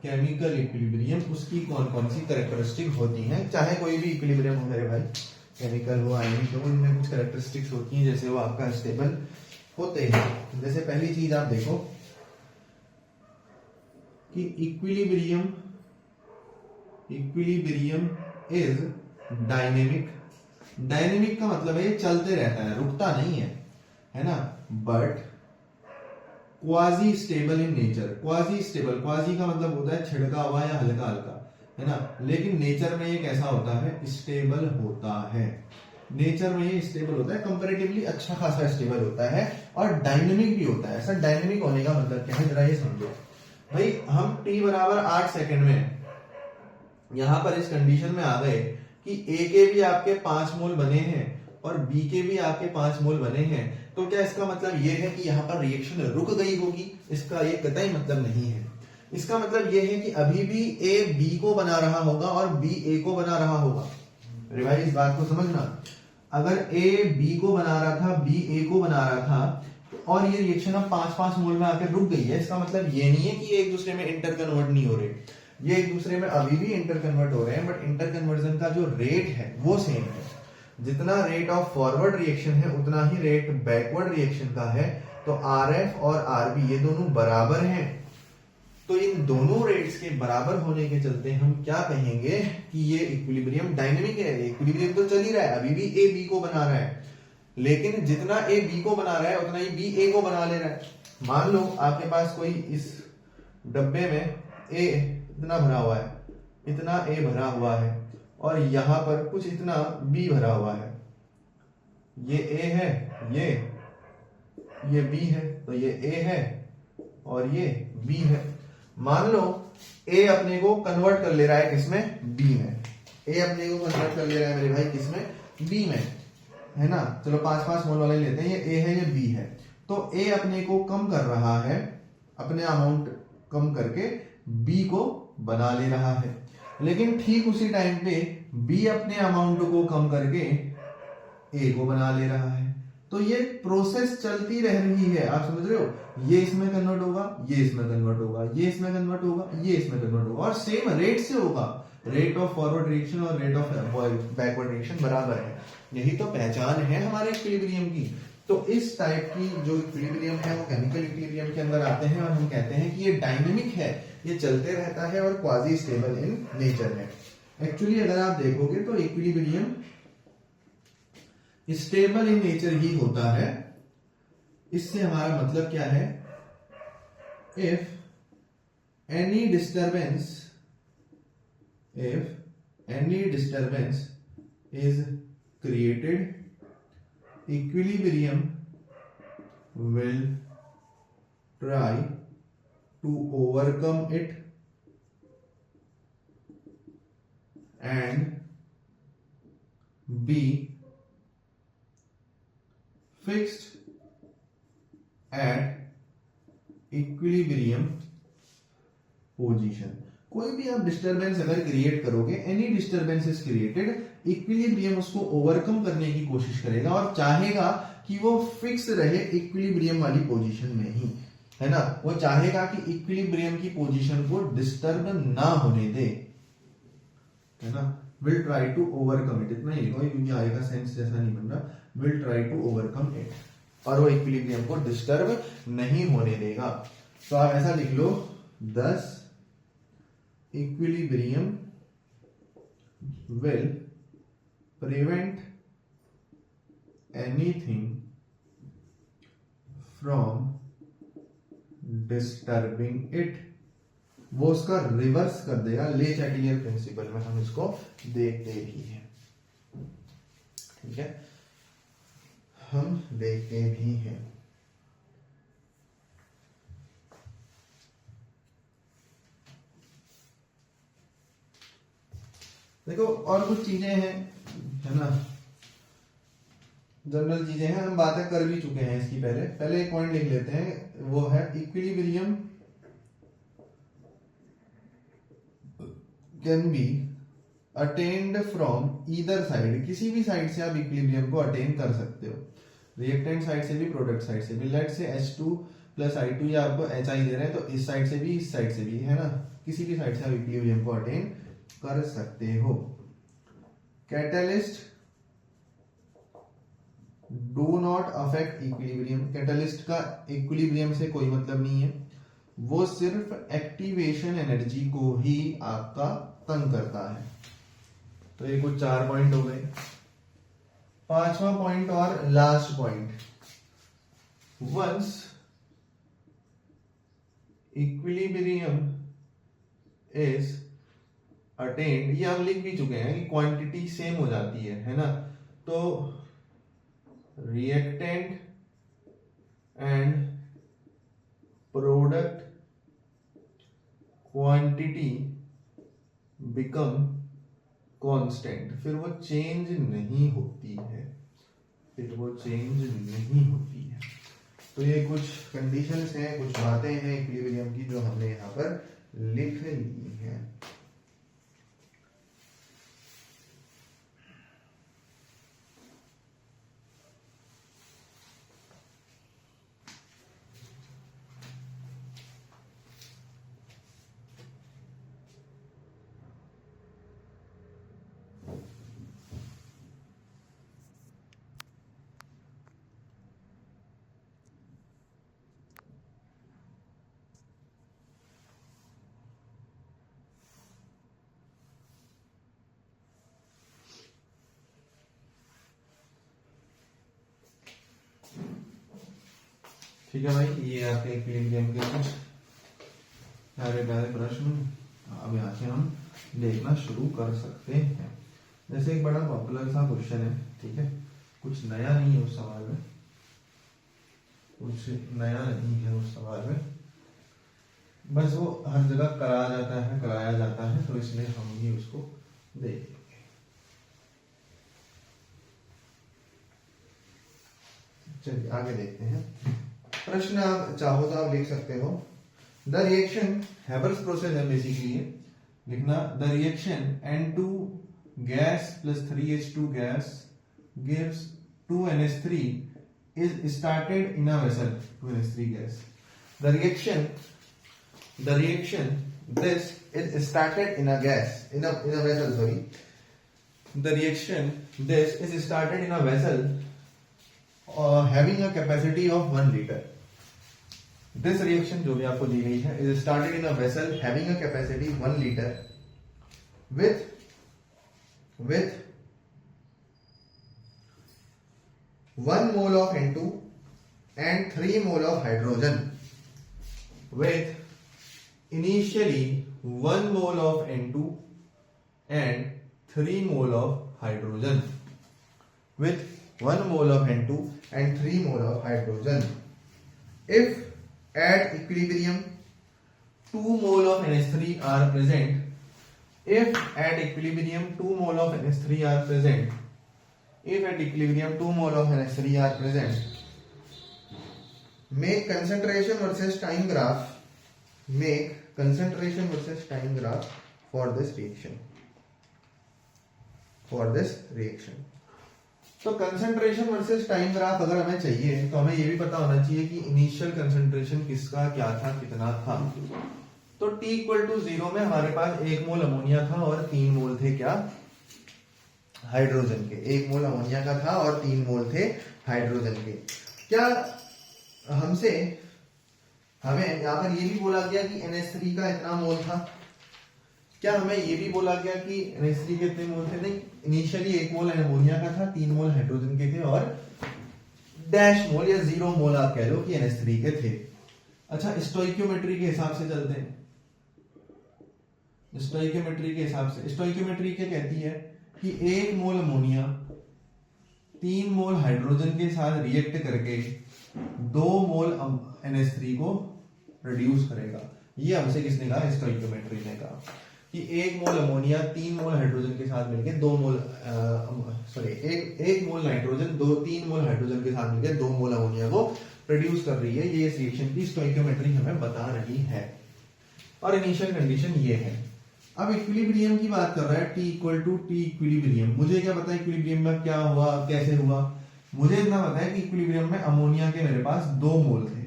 केमिकल इक्विलिब्रियम, उसकी कौन कौन सी कैरेक्टरिस्टिक होती हैं। चाहे कोई भी इक्विलिब्रियम हो मेरे भाई, केमिकल हो आयनिक हो, इनमें कुछ कैरेक्टरिस्टिक्स होती हैं, जैसे वो आपका स्टेबल होते हैं। जैसे पहली चीज आप देखो कि इक्विलिब्रियम इज डायनेमिक। डायनेमिक का मतलब है ये चलते रहता है, रुकता नहीं है ना, but quasi stable in nature. Quasi stable, quasi का मतलब होता है छिड़का हुआ या हल्का हल्का, है ना, लेकिन नेचर में ये कैसा होता है, स्टेबल होता है। नेचर में ये स्टेबल होता है, कंपैरेटिवली अच्छा खासा स्टेबल होता है, और डायनेमिक भी होता है। ऐसा डायनेमिक होने का मतलब क्या है, जरा ये समझो भाई। हम t बराबर 8 सेकंड में यहां पर इस कंडीशन में आ गए कि a के भी आपके 5 मोल बने हैं और b के भी आपके 5 मोल बने हैं, तो क्या इसका मतलब ये है कि यहाँ पर रिएक्शन रुक गई होगी? इसका ये कतई मतलब नहीं है। इसका मतलब ये है कि अभी भी a b को बना रहा होगा और b a को बना रहा होगा। अरे भाई इस बात को समझना, अगर a b को बना रहा था, b a को बना रहा था, और ये रिएक्शन अब 5-5 मोल में आकर रुक गई है, इसका मतलब ये नहीं है कि ये एक दूसरे में इंटर कन्वर्ट नहीं हो रहे, ये एक दूसरे में अभी भी इंटर कन्वर्ट हो रहे हैं, बट इंटर कन्वर्जन का जो रेट है वो सेम है। जितना रेट ऑफ फॉरवर्ड रिएक्शन है उतना ही रेट बैकवर्ड रिएक्शन का है। तो RF और RB ये दोनों बराबर हैं, तो इन दोनों रेट्स के बराबर होने के चलते हम क्या कहेंगे कि ये इक्विलिब्रियम डायनेमिक है। इक्विलिब्रियम तो चल ही रहा है, अभी भी A B को बना रहा है, लेकिन जितना A B को बना रहा है उतना ही B A को बना ले रहा है। मान लो आपके पास कोई इस डब्बे में A इतना भरा हुआ है, इतना A भरा हुआ है, और यहां पर कुछ इतना B भरा हुआ है, ये ए है, ये बी है, तो ये ए है और ये बी है। मान लो ए अपने को कन्वर्ट कर ले रहा है किसमें, बी में। ए अपने को कन्वर्ट कर ले रहा है मेरे भाई किसमें, बी में, है ना। चलो 5-5 मोल वाले लेते हैं, ये ए है ये बी है। तो ए अपने को कम कर रहा है, अपने अमाउंट कम करके बी को बना ले रहा है, लेकिन ठीक उसी टाइम पे बी अपने अमाउंट को कम करके ए को बना ले रहा है। तो ये प्रोसेस चलती रह रही है, आप समझ रहे हो। ये इसमें कन्वर्ट होगा, ये इसमें कन्वर्ट होगा, ये इसमें कन्वर्ट होगा, ये इसमें कन्वर्ट होगा, और सेम रेट से होगा। रेट ऑफ फॉरवर्ड डायरेक्शन और रेट ऑफ बैकवर्ड डायरेक्शन बराबर है। यही तो पहचान है हमारे इक्विलिब्रियम की। तो इस टाइप की जो इक्विलिब्रियम है वो केमिकल इक्विलिब्रियम के अंदर आते हैं, और हम कहते हैं कि ये डायनेमिक है, ये चलते रहता है और क्वाजी स्टेबल इन नेचर है। एक्चुअली अगर आप देखोगे तो इक्विलिब्रियम स्टेबल इन नेचर ही होता है। इससे हमारा मतलब क्या है, if any disturbance is created, equilibrium will try to overcome it and be fixed at equilibrium position। कोई भी आप डिस्टरबेंस अगर क्रिएट करोगे, any disturbance is created, equilibrium उसको ओवरकम करने की कोशिश करेगा और चाहेगा कि वो फिक्स रहे इक्विलिब्रियम वाली पोजीशन में ही, है ना। वो चाहेगा कि इक्विलिब्रियम की पोजीशन को डिस्टर्ब ना होने दे, है ना। Will try to overcome it, इतना ही लिखो क्योंकि आएगा सेंस जैसा नहीं बन रहा। Will try to overcome it, और वो इक्विलिब्रियम को डिस्टर्ब नहीं होने देगा। तो आप ऐसा लिख लो, 10 equilibrium will prevent anything from disturbing it। वो उसका रिवर्स कर देगा। ले चैटिलियर प्रिंसिपल में हम इसको देखते भी हैं, ठीक है, हम देखते भी हैं। देखो और कुछ चीजें हैं, है ना, जनरल चीजें हैं, हम बातें कर भी चुके हैं इसकी। पहले एक पॉइंट लिख लेते हैं, वो है equilibrium can be attend from either side. किसी भी साइड से आप इक्विलिब्रियम को अटेन कर सकते हो, रिएक्टेंट साइड से भी, प्रोडक्ट साइड से भी। लेट से H2 + I2 या आपको HI दे रहे हैं, तो इस साइड से भी, इस साइड से भी, है ना, किसी भी साइड से आप इक्विलिब्रियम को अटेन कर सकते हो। Catalyst do not affect equilibrium. Catalyst का इक्विलिब्रियम से कोई मतलब नहीं है, वो सिर्फ एक्टिवेशन एनर्जी को ही आपका तंग करता है। तो ये कुछ 4 पॉइंट हो गए। 5वां पॉइंट और last point, once equilibrium is attained, ये हम लिख भी चुके हैं कि क्वांटिटी सेम हो जाती है ना। तो reactant and product quantity become constant, फिर वो चेंज नहीं होती है, तो ये कुछ कंडीशंस हैं, कुछ बातें हैं इक्विलिब्रियम की जो हमने यहाँ पर लिख ली हैं। ठीक है भाई, ये आपके इक्विलिब्रियम के कुछ प्यारे प्रश्न अब यहाँ से हम देखना शुरू कर सकते हैं। जैसे एक बड़ा पॉपुलर सा क्वेश्चन है, ठीक है, कुछ नया नहीं है उस सवाल में, कुछ नया नहीं है उस सवाल में, बस वो हर जगह कराया जाता है, तो इसलिए हम ही उसको देखेंगे। चलिए आगे देखते हैं। प्रश्न आप चाहो तो आप लिख सकते हो, द रिएक्शन हैबर्स प्रोसेस है बेसिकली ये लिखना, the reaction N2 gas plus 3H2 gas gives 2NH3 is started in a vessel, 2NH3 gas. The reaction this is started in a vessel, sorry. The reaction this is started in a vessel having a capacity of 1 liter. This reaction जो भी आपको दी गई है is started in a vessel having a capacity 1 liter with 1 mole of N2 and 3 mole of hydrogen, with initially 1 mole of N2 and 3 mole of hydrogen, with 1 mole of N2 and 3 mole of hydrogen. If at equilibrium 2 mole of NH3 are present, if at equilibrium 2 mole of NH3 are present, if at equilibrium 2 mole of NH3 are present, make concentration versus time graph, make concentration versus time graph for this reaction, तो concentration versus time graph अगर हमें चाहिए तो हमें ये भी पता होना चाहिए कि इनिशियल कंसंट्रेशन किसका क्या था, कितना था। तो T इक्वल टू 0 में हमारे पास 1 मोल अमोनिया था और 3 मोल थे क्या, हाइड्रोजन के। 1 मोल अमोनिया का था और 3 मोल थे हाइड्रोजन के। क्या हमें यहाँ पर ये भी बोला गया कि NH3 का इतना मोल था? क्या हमें ये भी बोला गया कि NH3 के इतने मोल थे? नहीं, इनिशियली 1 मोल अमोनिया का था, 3 मोल हाइड्रोजन के थे और डैश मोल या 0 मोल आप कह लो कि NH3 के थे। अच्छा, स्टोइकियोमेट्री के हिसाब से चलते हैं। स्टोइकियोमेट्री क्या कहती है कि 1 मोल अमोनिया 3 मोल हाइड्रोजन के साथ रिएक्ट करके 2 मोल NH3 को रिड्यूस करेगा। ये हमसे किसने कहा? स्टोइकियोमेट्री ने कहा कि 1 मोल अमोनिया 3 मोल हाइड्रोजन के साथ मिलकर 2 मोल एक मोल नाइट्रोजन 3 मोल हाइड्रोजन के साथ मिलकर 2 मोल अमोनिया को प्रोड्यूस कर रही है। ये इस रिएक्शन की स्टोइकियोमेट्री हमें बता रही है और इनिशियल कंडीशन ये है। अब इक्विलिब्रियम की बात कर रहा है, T equal to T equilibrium. मुझे क्या पता है इक्विलिब्रियम में क्या हुआ, कैसे हुआ? मुझे इतना पता है कि इक्विलिब्रियम में अमोनिया के मेरे पास 2 मोल थे।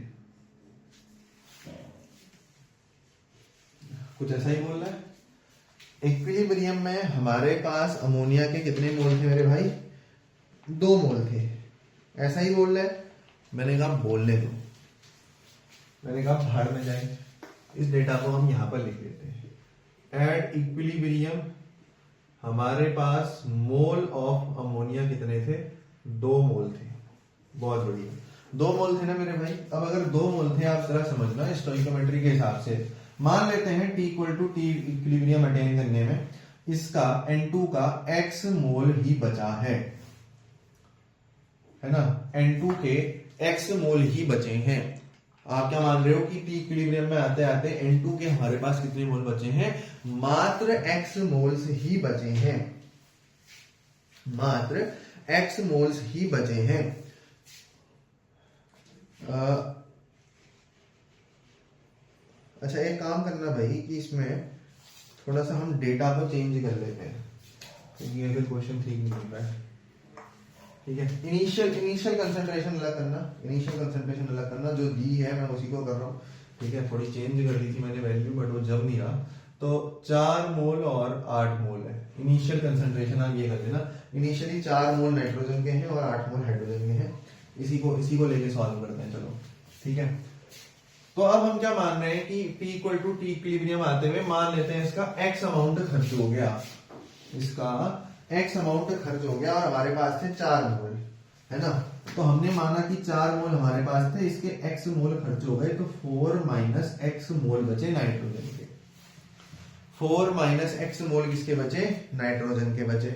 कुछ ऐसा ही बोल रहा है। इक्विलिब्रियम में हमारे पास अमोनिया के कितने मोल थे मेरे भाई? 2 मोल थे। ऐसा ही बोल रहा है। मैंने कहा बोलने दो, मैंने कहा भाड़ में जाए। इस डेटा को हम यहां पर लिख देते हैं। एट इक्विलिब्रियम हमारे पास मोल ऑफ अमोनिया कितने थे? 2 मोल थे। बहुत बढ़िया, 2 मोल थे ना मेरे भाई। अब अगर 2 मोल थे, आप जरा समझना स्टोइकियोमेट्री के हिसाब से मान लेते हैं T equal to T equilibrium attain करने में इसका N2 का X मोल ही बचा है ना? N2 के X मोल ही बचे हैं। आप क्या मान रहे हो कि T इक्विलिब्रियम में आते आते N2 के हमारे पास कितने मोल बचे हैं? मात्र X मोल्स ही बचे हैं, मात्र X मोल्स ही बचे हैं। अच्छा, एक काम करना भाई कि इसमें थोड़ा सा हम डेटा को चेंज कर लेते हैं क्योंकि ये फिर क्वेश्चन ठीक नहीं बन रहा है। ठीक है, इनिशियल कंसंट्रेशन अलग करना, जो दी है मैं उसी को कर रहा हूँ। ठीक है, थोड़ी चेंज कर दी थी मैंने वैल्यू, बट वो जब नहीं रहा। तो 4 मोल और 8 मोल है इनिशियल कंसंट्रेशन। आप ये कर देना, इनिशियली 4 मोल नाइट्रोजन के हैं और 8 मोल हाइड्रोजन के हैं। इसी को लेके सॉल्व करते हैं। चलो ठीक है, तो अब हम क्या मान रहे हैं कि T equal to T equilibrium आते हुए मान लेते हैं इसका X अमाउंट खर्च हो गया, और हमारे पास थे 4 मोल, है ना? तो हमने माना कि 4 मोल हमारे पास थे, इसके X मोल खर्च हो गए, तो 4 माइनस X मोल बचे नाइट्रोजन के। 4 माइनस X मोल किसके बचे? नाइट्रोजन के बचे।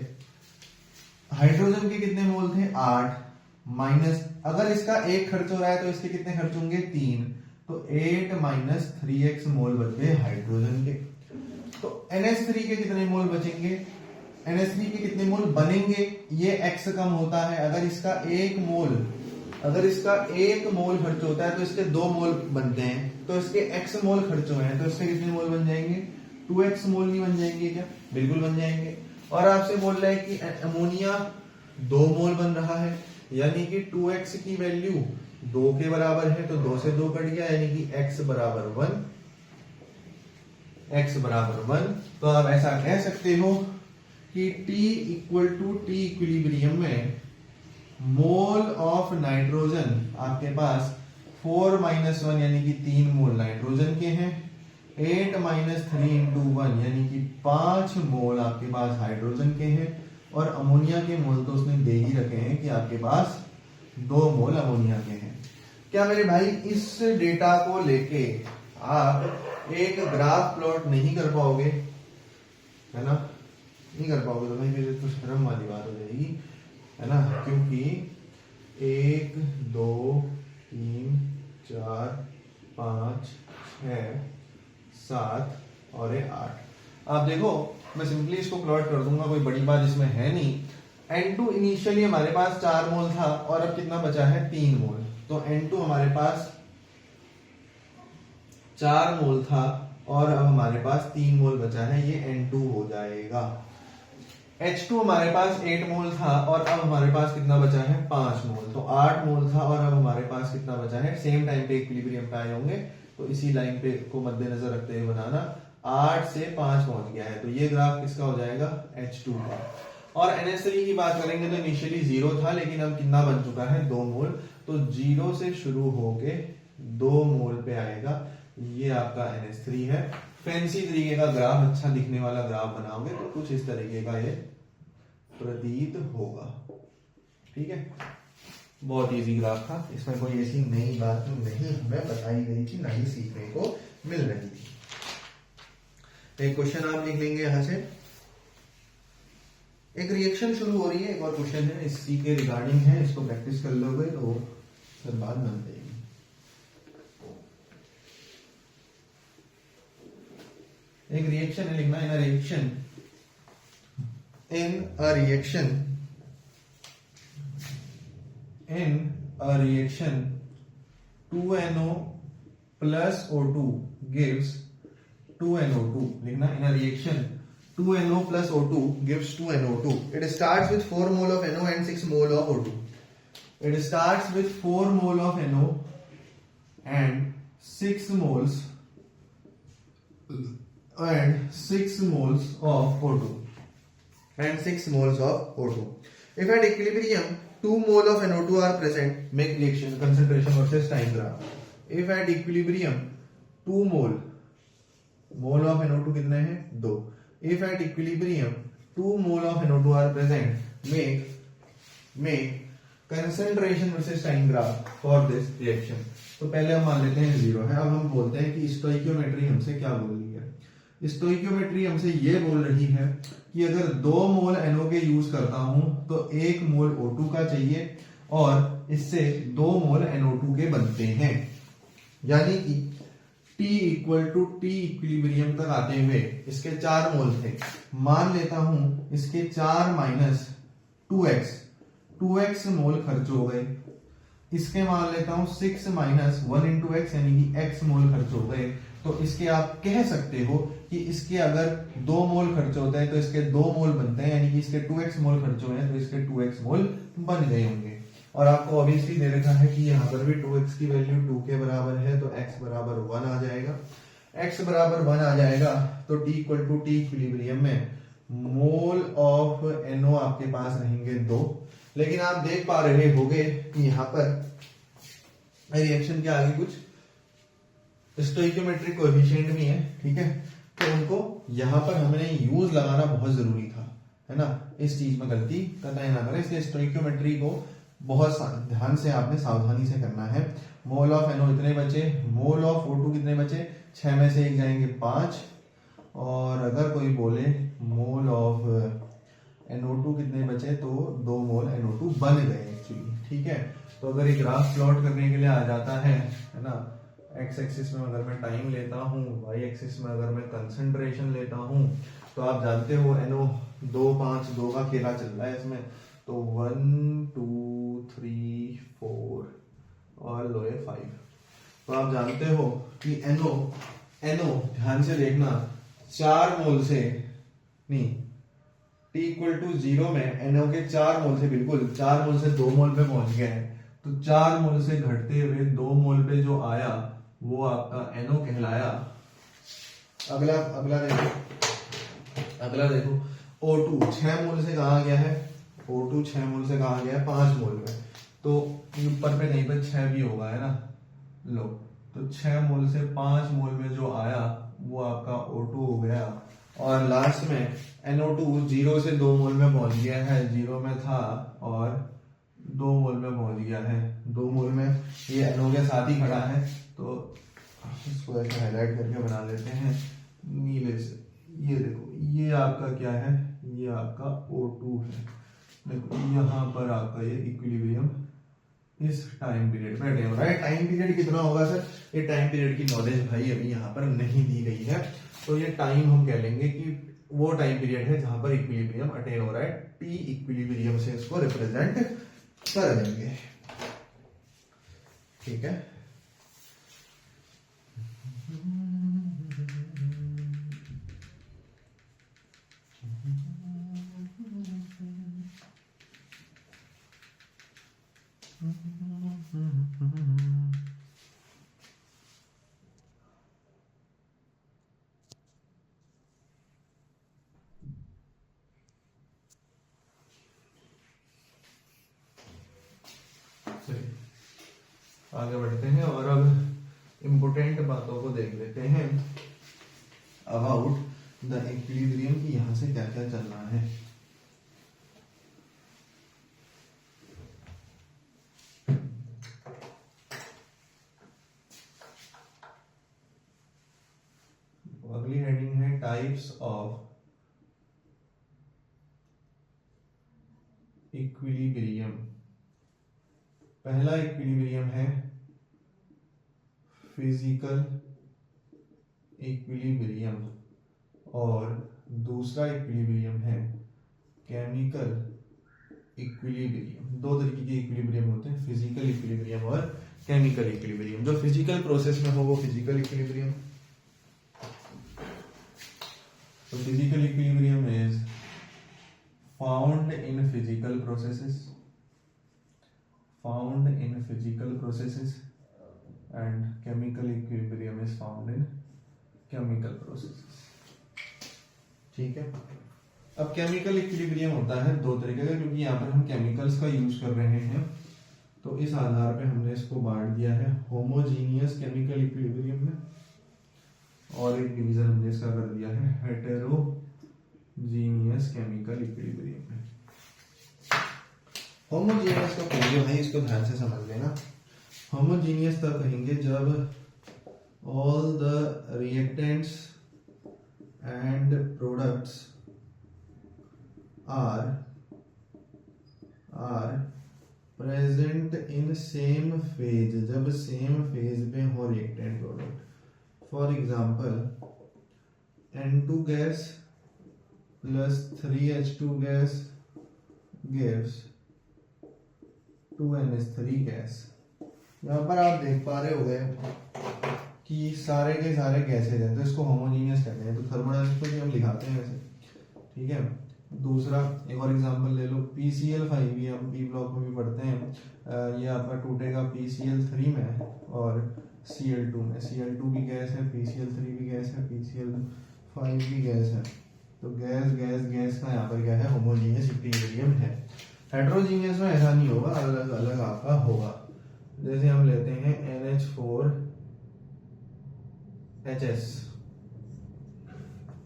हाइड्रोजन के कितने मोल थे 8 माइनस, अगर इसका 1 खर्च हो रहा है तो इसके कितने खर्च होंगे 3, तो 8 माइनस 3x मोल बच गए हाइड्रोजन के। तो NH3 के कितने मोल बचेंगे, NH3 के कितने मोल बनेंगे, ये x कम होता है, अगर इसका 1 मोल खर्च होता है तो इसके 2 मोल बनते हैं, तो इसके x मोल खर्च हुए हैं तो इसके कितने मोल बन जाएंगे 2x मोल नहीं बन जाएंगे क्या, बिल्कुल बन जाएंगे। और आपसे बोल रहा है कि अमोनिया 2 मोल बन रहा है, यानी कि 2x की वैल्यू 2 के बराबर है, तो 2 से 2 कट गया, यानी कि x बराबर 1। तो आप ऐसा कह सकते हो कि T equal to T equilibrium में मोल ऑफ नाइट्रोजन आपके पास 4 माइनस 1 यानी कि 3 मोल नाइट्रोजन के हैं, 8 माइनस 3 इंटू 1 यानी कि 5 मोल आपके पास हाइड्रोजन के हैं, और अमोनिया के मोल तो उसने दे ही रखे हैं कि आपके पास 2 मोल अमोनिया के हैं। क्या मेरे भाई इस डेटा को लेके आप एक ग्राफ प्लॉट नहीं कर पाओगे, है ना, नहीं कर पाओगे तो भाई फिर तो शर्म वाली बात हो जाएगी, है ना, क्योंकि 1 2 3 4 5 6 7 और 8। आप देखो मैं सिंपली इसको प्लॉट कर दूंगा, कोई बड़ी बात इसमें है नहीं। N2 इनिशियली हमारे पास 4 मोल था और अब कितना बचा है 3 मोल, तो N2 हमारे पास 4 मोल था और अब हमारे पास 3 मोल बचा है, ये N2 हो जाएगा। H2 हमारे पास 8 मोल था और अब हमारे पास कितना बचा है 5 मोल, तो 8 मोल था और अब हमारे पास कितना बचा है, सेम टाइम पे इक्विलिब्रियम पे आए होंगे, तो इसी लाइन पे को मद्देनजर रखते हुए बनाना, 8 से 5 पहुंच गया है, तो ये ग्राफ किसका हो जाएगा H2 का। और NH3 की बात करेंगे तो इनिशियली 0 था, लेकिन अब कितना बन चुका है 2 मोल, तो 0 से शुरू होके 2 मोल पे आएगा, ये आपका NH3 है। फैंसी तरीके का ग्राफ, अच्छा दिखने वाला ग्राफ बनाओगे तो कुछ इस तरीके का ये प्रतीत होगा, ठीक है। बहुत इजी ग्राफ था, इसमें कोई ऐसी नई बात नहीं हमें बताई गई थी, नहीं सीखने को मिल रही थी। एक क्वेश्चन आप लिख लेंगे यहां से, एक रिएक्शन शुरू हो रही है, एक और क्वेश्चन है इसी के रिगार्डिंग है, इसको प्रैक्टिस कर लोगे तो फिर बात बन जाएगी। एक रिएक्शन है लिखना, इन a reaction 2NO plus O2 gives 2NO2 लिखना, in a reaction 2NO plus O2 gives 2NO2. It starts with 4 mole of NO and 6 mole of O2. It starts with 4 mole of NO and 6 moles of O2. If at equilibrium 2 mole of NO2 are present, make reaction concentration versus time graph. If at equilibrium 2 mole of NO2 कितने हैं 2. If at equilibrium 2 mole of NO2 are present, make concentration versus time graph for this reaction. तो पहले हम मान लेते हैं 0 है। अब हम बोलते हैं कि स्टोइकियोमेट्री हमसे क्या बोल रही है। स्टोइकियोमेट्री हमसे ये बोल रही है कि अगर 2 मोल NO के यूज करता हूं तो 1 मोल O2 का चाहिए और इससे 2 मोल NO2 के बनते हैं, यानी कि T equal to T equilibrium तक आते हुए इसके 4 मोल थे। मान लेता हूं इसके 4 माइनस 2x मोल खर्च हो गए। इसके मान लेता हूं 6 माइनस 1 इंटू x यानी कि x मोल खर्च हो गए। तो इसके आप कह सकते हो कि इसके अगर 2 मोल खर्च होते हैं तो इसके 2 मोल बनते हैं, यानी कि इसके 2x मोल खर्च हुए हैं तो इसके 2x मोल बन गए होंगे। और आपको ऑब्वियसली दे रखा है कि यहाँ पर भी 2x की वैल्यू 2 के बराबर है, तो x बराबर 1 आ जाएगा। x बराबर 1 आ जाएगा तो T equal to T equilibrium में मोल ऑफ NO आपके पास रहेंगे 2। लेकिन आप देख पा रहे होंगे कि यहाँ पर रिएक्शन के आगे कुछ स्टोइकियोमेट्रिक कोएफिशिएंट भी है, ठीक है, तो उनको यहाँ पर हमने यूज लगाना बहुत जरूरी था, है ना। इस चीज में गलती करना ना करें, इसलिए स्टोइकियोमेट्री को बहुत ध्यान से आपने सावधानी से करना है। मोल ऑफ NO इतने बचे, मोल ऑफ O2 कितने बचे, 6 में से 1 जाएंगे 5, और अगर कोई बोले मोल ऑफ NO2 कितने बचे, तो 2 मोल NO2 बन गए एक्चुअली, ठीक है। तो अगर एक ग्राफ प्लॉट करने के लिए आ जाता है ना, एक्स एक्सिस में अगर मैं टाइम लेता हूँ, वाई एक्सिस में अगर मैं कंसंट्रेशन लेता हूँ, तो आप जानते हो NO2 5 2 का खेला चल रहा है इसमें, तो 1 2 3 4 और लोए 5। तो आप जानते हो कि NO ध्यान से देखना 4 मोल से नहीं, T इक्वल टू 0 में NO के 4 मोल से, बिल्कुल 4 मोल से 2 मोल पे पहुंच गए हैं, तो 4 मोल से घटते हुए 2 मोल पे जो आया वो आपका NO कहलाया। अगला देखो O2 6 मोल से कहा गया है, O2 6 मोल से कहा गया है 5 मोल में, तो ऊपर पे कहीं पे 6 भी होगा, है ना, लो, तो 6 मोल से 5 मोल में जो आया वो आपका O2 हो गया। और लास्ट में NO2 0 से 2 मोल में पहुंच गया है, 0 में था और 2 मोल में पहुंच गया है, 2 मोल में ये NO के साथ ही खड़ा है, तो इसको ऐसे हाईलाइट करके बना लेते हैं नीले से। ये देखो, ये आपका क्या है, ये आपका O2 है। देखो यहाँ पर आपका ये इक्विलिब्रियम इस टाइम पीरियड पे अटेन हो रहा है। टाइम पीरियड कितना होगा सर, ये टाइम पीरियड की नॉलेज भाई अभी यहाँ पर नहीं दी गई है, तो ये टाइम हम कह लेंगे कि वो टाइम पीरियड है जहां पर इक्विलिब्रियम अटेन हो रहा है, टी इक्विलिब्रियम से इसको रिप्रेजेंट कर देंगे, ठीक है। आगे बढ़ते हैं और अब इम्पोर्टेंट बातों को देख लेते हैं अबाउट द इक्विलिब्रियम की यहां से क्या क्या चल रहा है। अगली हेडिंग है टाइप्स ऑफ इक्विलिब्रियम। पहला इक्विलिब्रियम है फिजिकल इक्विलिब्रियम और दूसरा इक्विलिब्रियम है केमिकल इक्विलिब्रियम। दो तरीके के इक्विलिब्रियम होते हैं, फिजिकल इक्विलिब्रियम और केमिकल इक्विलिब्रियम। जो फिजिकल प्रोसेस में हो वो फिजिकल इक्विलिब्रियम। तो physical equilibrium is found in physical processes, found in physical processes, and chemical equilibrium is found in chemical processes, ठीक है। अब केमिकल इक्विलिब्रियम होता है दो तरीके का, क्योंकि यहाँ पर हम केमिकल्स का यूज कर रहे हैं, तो इस आधार पे हमने इसको बांट दिया है होमोजीनियस केमिकल इक्विलिब्रियम में, और एक डिवीजन हमने इसका कर दिया है हेटेरोजीनियस केमिकल इक्विलिब्रियम में। होमोजीनियस तो कहेंगे भाई, इसको ध्यान से समझ लेना। होमोजीनियस तब कहेंगे जब all the reactants and products are present in same phase, जब सेम फेज में हो reactant product. For example N2 gas plus 3H2 gas gives 2NH3 gas. यहाँ पर आप देख पा रहे होंगे कि सारे के सारे गैसेज हैं, तो इसको होमोजीनियस कहते हैं। तो थर्मोडायनामिक्स को हम लिखाते हैं वैसे, ठीक है। दूसरा एक और एग्जांपल ले लो, PCl5 भी हम पी ब्लॉक में भी पढ़ते हैं, ये आपका टूटेगा PCl3 में और Cl2 में। Cl2 भी गैस है, PCl3 भी गैस है, PCl5 भी गैस है। तो गैस गैस गैस का यहाँ पर क्या है, होमोजीनियस इक्विलिब्रियम है। हेटेरोजीनियस में ऐसा नहीं होगा, अलग अलग आपका होगा। जैसे हम लेते हैं NH4HS,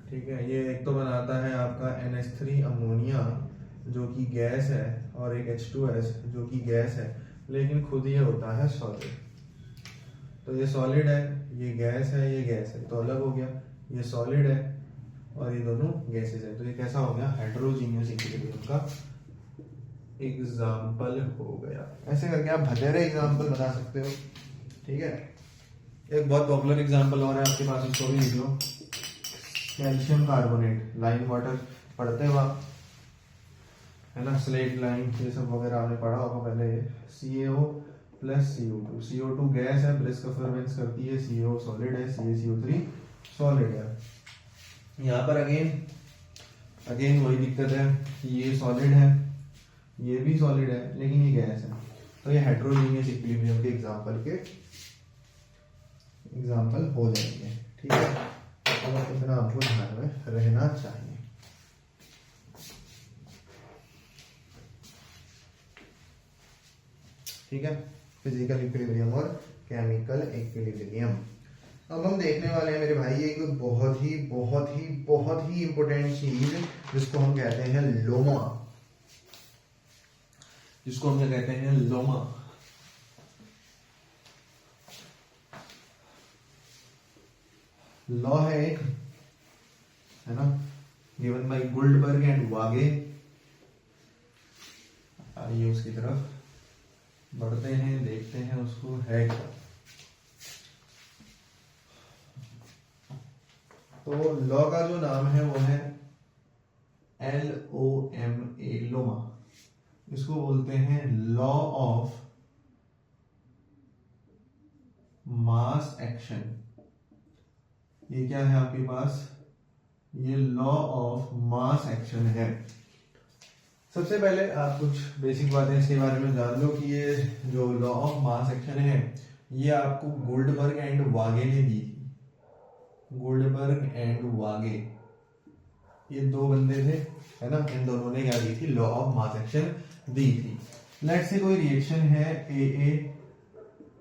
ठीक है, ये एक तो बनाता है आपका NH3 अमोनिया जो कि गैस है, और एक H2S जो कि गैस है, लेकिन खुद ये होता है सॉलिड। तो ये सॉलिड है, ये गैस है, ये गैस है, तो अलग हो गया। ये सॉलिड है और ये दोनों गैसेस है, तो ये कैसा हो गया, हेटेरोजीनियस इक्विलिब्रियम का एग्जाम्पल हो गया। ऐसे करके आप बतेरे एग्जाम्पल बता सकते हो। ठीक है, एक बहुत पॉपुलर एग्जाम्पल और है आपके पास, इसको भी लिख लो, कैल्शियम कार्बोनेट, लाइम वाटर पढ़ते हो आप, है ना, स्लेट लाइन ये सब वगैरह आपने पढ़ा होगा पहले। ये CaO plus CO2, CO2 gas है, ब्रिस्क अफर्वेंस करती है, CO सॉलिड है, CaCO3 सॉलिड है। यहाँ पर अगेन वही दिक्कत है कि ये सॉलिड है, ये भी सॉलिड है, लेकिन ये गैस है, तो ये हेटेरोजीनियस इक्विलिब्रियम के एग्जाम्पल हो जाएंगे। ठीक है, तो इतना आपको ध्यान में रहना चाहिए। ठीक है, फिजिकल इक्विलिब्रियम और केमिकल इक्विलिब्रियम। अब हम देखने वाले हैं मेरे भाई एक बहुत ही बहुत ही बहुत ही इंपॉर्टेंट चीज, जिसको हम कहते हैं लोमा, जिसको हम क्या कहते हैं, लोमा। लॉ है एक, है ना, गिवन बाय गुल्डबर्ग एंड वागे। आइए उसकी तरफ बढ़ते हैं, देखते हैं उसको है क्या। तो लॉ का जो नाम है वो है LOMA, लोमा। इसको बोलते हैं लॉ ऑफ मास एक्शन। ये क्या है आपके पास, ये लॉ ऑफ मास एक्शन है। सबसे पहले आप कुछ बेसिक बातें इसके बारे में जान लो कि ये जो लॉ ऑफ मास एक्शन है ये आपको गोल्डबर्ग एंड वागे ने दी थी। गोल्डबर्ग एंड वागे ये दो बंदे थे, है ना, इन दोनों ने क्या दी थी, लॉ ऑफ मास एक्शन दी थी। लेट्स से कोई रिएक्शन है AA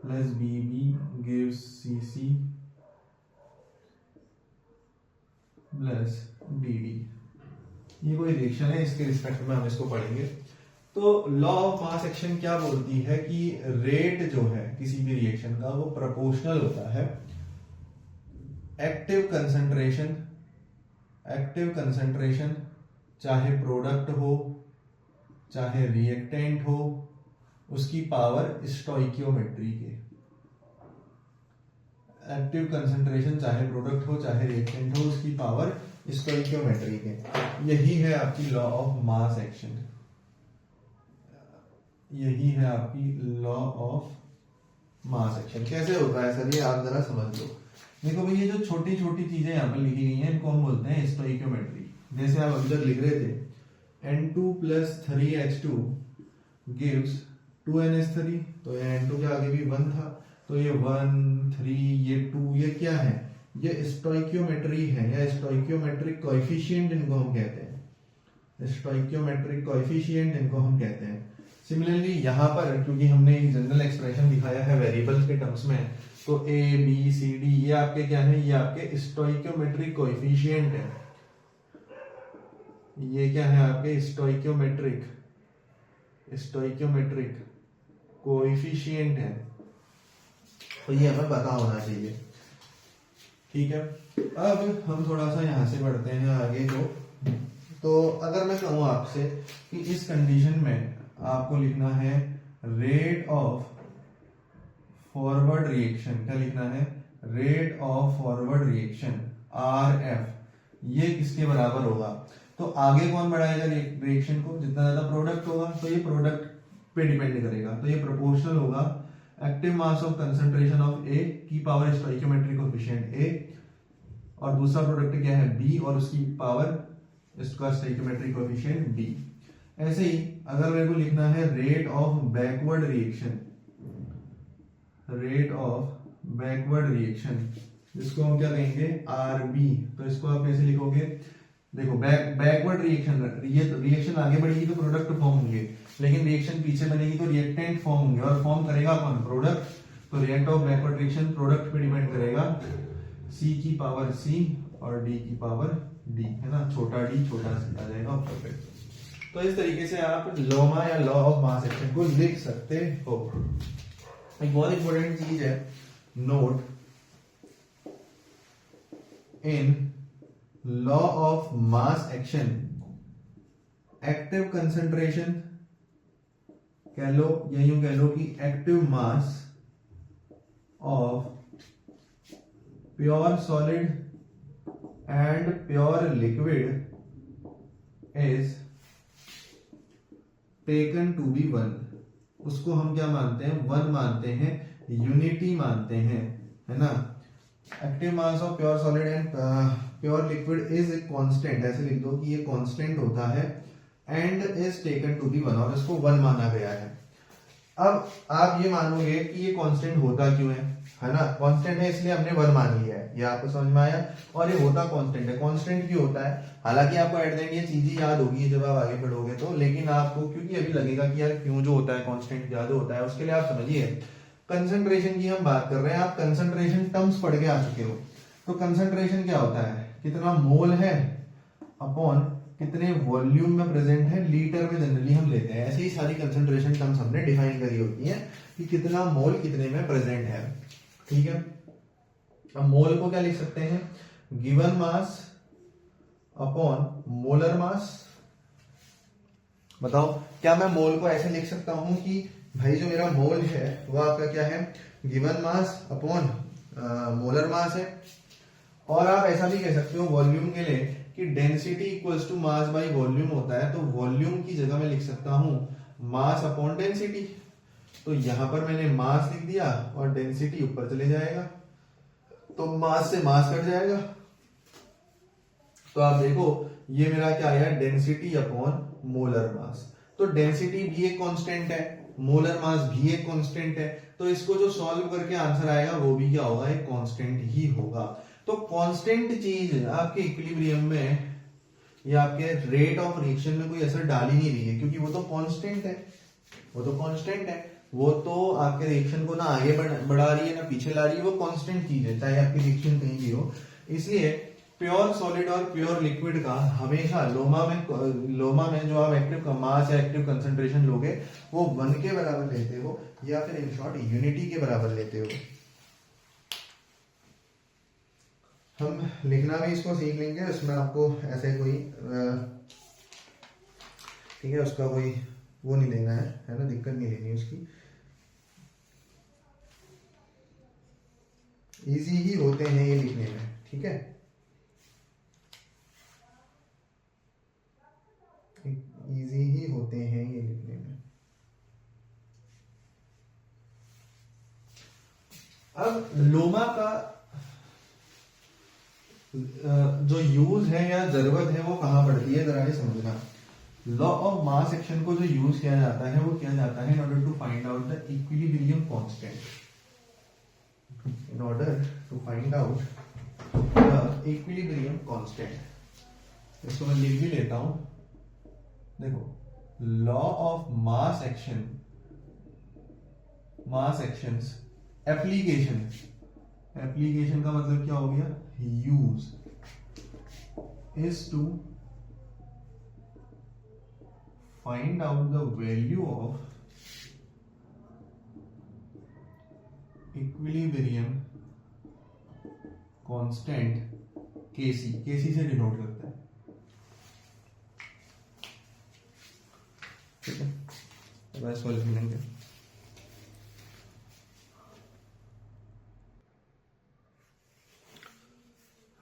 plus BB gives CC plus BD, ये कोई रिएक्शन है, इसके रिस्पेक्ट में हम इसको पढ़ेंगे। तो लॉ ऑफ मास एक्शन क्या बोलती है कि रेट जो है किसी भी रिएक्शन का वो प्रोपोर्शनल होता है एक्टिव कंसंट्रेशन, चाहे प्रोडक्ट हो चाहे रिएक्टेंट हो, उसकी पावर स्टोइकियोमेट्री के। एक्टिव कंसंट्रेशन चाहे प्रोडक्ट हो चाहे रिएक्टेंट हो, उसकी पावर स्टोइकियोमेट्री के। यही है आपकी लॉ ऑफ मास एक्शन, यही है आपकी लॉ ऑफ मास एक्शन। कैसे होता है सर, ये आप जरा समझ लो। देखो भाई, ये जो छोटी छोटी चीजें यहाँ पर लिखी गई हैं इनको हम बोलते हैं स्टोइकियोमेट्री। जैसे आप अभी तक लिख रहे थे N2 plus 3H2 gives 2NH3, तो ये N2 के आगे भी 1 था, तो ये 1 3 ये 2, ये क्या है, ये स्टोइकियोमेट्री है या स्टोइकियोमेट्रिक कोएफिशिएंट इनको हम कहते हैं, स्टोइकियोमेट्रिक कोएफिशिएंट इनको हम कहते हैं। सिमिलरली यहाँ पर क्योंकि हमने एक जनरल एक्सप्रेशन दिखाया है वेरिएबल्स के टर्म्स में, तो A B C D ये आपके क्या है, ये आपके स्टोइकियोमेट्रिक कोएफिशिएंट है। ये क्या है आपके स्टोइकियोमेट्रिक कोएफिशिएंट है, तो ये हमें पता होना चाहिए। ठीक है, अब हम थोड़ा सा यहां से बढ़ते हैं आगे को। तो अगर मैं कहूं आपसे कि इस कंडीशन में आपको लिखना है रेट ऑफ फॉरवर्ड रिएक्शन, क्या लिखना है, rate of forward reaction RF, ये किसके बराबर होगा, तो आगे कौन बढ़ाएगा रिएक्शन को, जितना ज्यादा प्रोडक्ट होगा तो ये प्रोडक्ट पे डिपेंड करेगा, तो ये प्रोपोर्शनल होगा active mass of concentration of A की पावर स्टोइकियोमेट्रिक कोएफिशिएंट A, और दूसरा प्रोडक्ट क्या है B और उसकी पावर इसका स्टोइकियोमेट्रिक कोएफिशिएंट B। ऐसे ही अगर मेरे को लिखना है रेट ऑफ बैकवर्ड रिएक्शन, जिसको हम क्या कहेंगे RB, तो इसको आप कैसे लिखोगे, देखो बैकवर्ड रिएक्शन आगे बढ़ेगी तो प्रोडक्ट फॉर्म होंगे, लेकिन रिएक्शन पीछे बनेगी तो रिएक्टेंट फॉर्म होंगे, और फॉर्म करेगा कौन, प्रोडक्ट। तो rate of backward reaction product पे डिपेंड करेगा, C की पावर C और D की पावर D, है ना, छोटा d छोटा c आ जाएगा ऑप्शन पे। तो इस तरीके से आप लोमा या लॉ ऑफ मास एक्शन को लिख सकते हो। एक बहुत इंपॉर्टेंट चीज है, note in law of mass action, active concentration कह लो या यूं कह लो कि active mass of pure solid and pure liquid is taken to be one. उसको हम क्या मानते हैं? वन मानते हैं, यूनिटी मानते हैं, है ना। Active mass of pure solid and pure liquid is a constant, ऐसे लिख दो कि ये कांस्टेंट होता है, and is taken to be one, और इसको वन माना गया है। अब आप ये मानोगे कि ये कांस्टेंट होता क्यों है ना। कांस्टेंट है इसलिए हमने वन मान लिया है, ये आपको समझ में आया। और ये होता कांस्टेंट है। कांस्टेंट क्यों होता है? हालांकि आपको एट द एंड ये चीजें याद होगी जब आप आगे बढ़ोगे तो, लेकिन आपको क्योंकि अभी लगेगा कि यार क्यों जो होता है कांस्टेंट ज्यादा होता है, उसके लिए आप समझिए कंसंट्रेशन की हम बात कर रहे हैं। आप कंसंट्रेशन टर्म्स पढ़ के आ चुके हो, तो कंसंट्रेशन क्या होता है? कितना मोल है अपॉन कितने वॉल्यूम में प्रेजेंट है, लीटर में जनरली हम लेते हैं। ऐसे ही सारी कंसंट्रेशन टर्म्स हमने डिफाइन करी होती है कि कितना मोल कितने में प्रेजेंट है, ठीक है। अब मोल को क्या लिख सकते हैं? Given mass upon molar mass. बताओ क्या मैं मोल को ऐसे लिख सकता हूं कि भाई जो मेरा मोल है वो आपका क्या है? Given mass upon molar mass है। और आप ऐसा भी कह सकते हो वॉल्यूम के लिए कि density equals to mass by volume होता है, तो वॉल्यूम की जगह मैं लिख सकता हूं मास अपॉन डेंसिटी। तो यहां पर मैंने मास लिख दिया और डेंसिटी ऊपर चले जाएगा, तो मास से मास कट जाएगा। तो आप देखो ये मेरा क्या आया? Density upon molar mass. तो डेंसिटी भी एक कांस्टेंट है, मोलर मास भी एक कांस्टेंट है, तो इसको जो सॉल्व करके आंसर आएगा वो भी क्या होगा? एक कांस्टेंट ही होगा। तो कांस्टेंट चीज आपके इक्विलिब्रियम में या आपके रेट ऑफ रिएक्शन में कोई असर डाल ही नहीं रही है, क्योंकि वो तो कांस्टेंट है, वो तो कांस्टेंट है, वो तो आपके रिएक्शन को ना आगे बढ़ा रही है ना पीछे ला रही है, वो कांस्टेंट चीज है चाहे आपकी रिएक्शन कहीं भी हो। इसलिए प्योर सॉलिड और प्योर लिक्विड का हमेशा लोमा में जो आप एक्टिव मास या एक्टिव कंसंट्रेशन लोगे वो वन के बराबर लेते हो, या फिर इन शॉर्ट यूनिटी के बराबर लेते हो। हम लिखना भी इसको सीख लेंगे, उसमें आपको ऐसे कोई ठीक है उसका कोई वो नहीं लेना है ना, दिक्कत नहीं लेनी उसकी। इजी ही होते हैं ये लिखने में, ठीक है। इजी ही होते हैं ये लिखने में। अब लोमा का जो यूज है या जरूरत है वो कहां पड़ती है, जरा ये समझना। लॉ ऑफ मास एक्शन को जो यूज किया जाता है वो किया जाता है in order to find out the equilibrium constant, in order to find out the equilibrium constant. इसको मैं लिख भी लेता हूं, देखो law of mass action, mass actions, application, application का मतलब क्या हो गया? Use is to find out the value of equilibrium constant KC, KC से डिनोट करता है, ठीक है। अब इसको लिख लेंगे।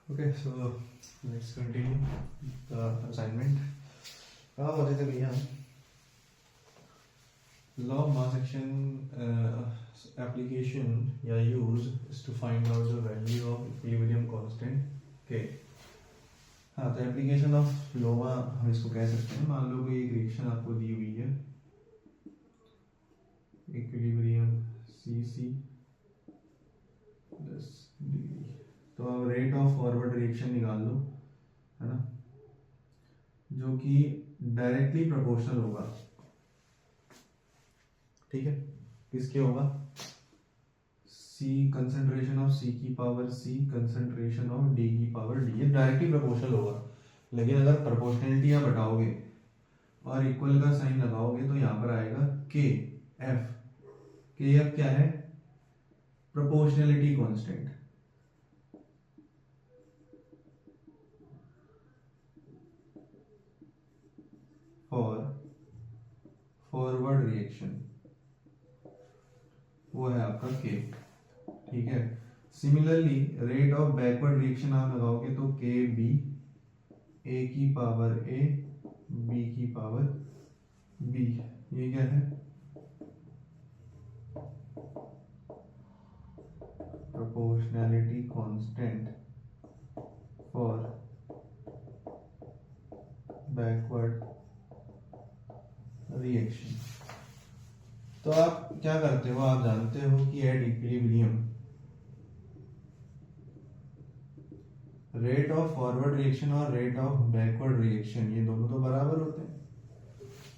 Okay, so let's continue the assignment. कहाँ होते थे भैया? Law of mass action application या use is to find out the value of equilibrium constant K. हाँ, तो application of लोमा हम इसको कह सकते हैं। मान लो कोई एक रिएक्शन आपको दी हुई है, इक्विलिब्रियम CC प्लस DV, तो अब रेट ऑफ फॉरवर्ड रिएक्शन निकाल लो, है ना, जो कि डायरेक्टली प्रोपोर्शनल होगा, ठीक है। किसके होगा? C कंसंट्रेशन ऑफ C की power C concentration of D की पावर D, ये डायरेक्टली प्रोपोर्शनल होगा। लेकिन अगर प्रोपोर्शनलिटी आप हटाओगे और इक्वल का साइन लगाओगे तो यहां पर आएगा KF। KF क्या है? Proportionality constant. For forward reaction, वो है आपका के। ठीक है, similarly rate of backward reaction आप लगाओगे तो के बी, ए की पावर ए, बी की पावर बी, ये क्या है, proportionality constant for backward reaction. तो आप क्या करते हो, आप जानते हो कि at equilibrium rate of forward reaction और रेट ऑफ बैकवर्ड रिएक्शन ये दोनों तो बराबर होते हैं।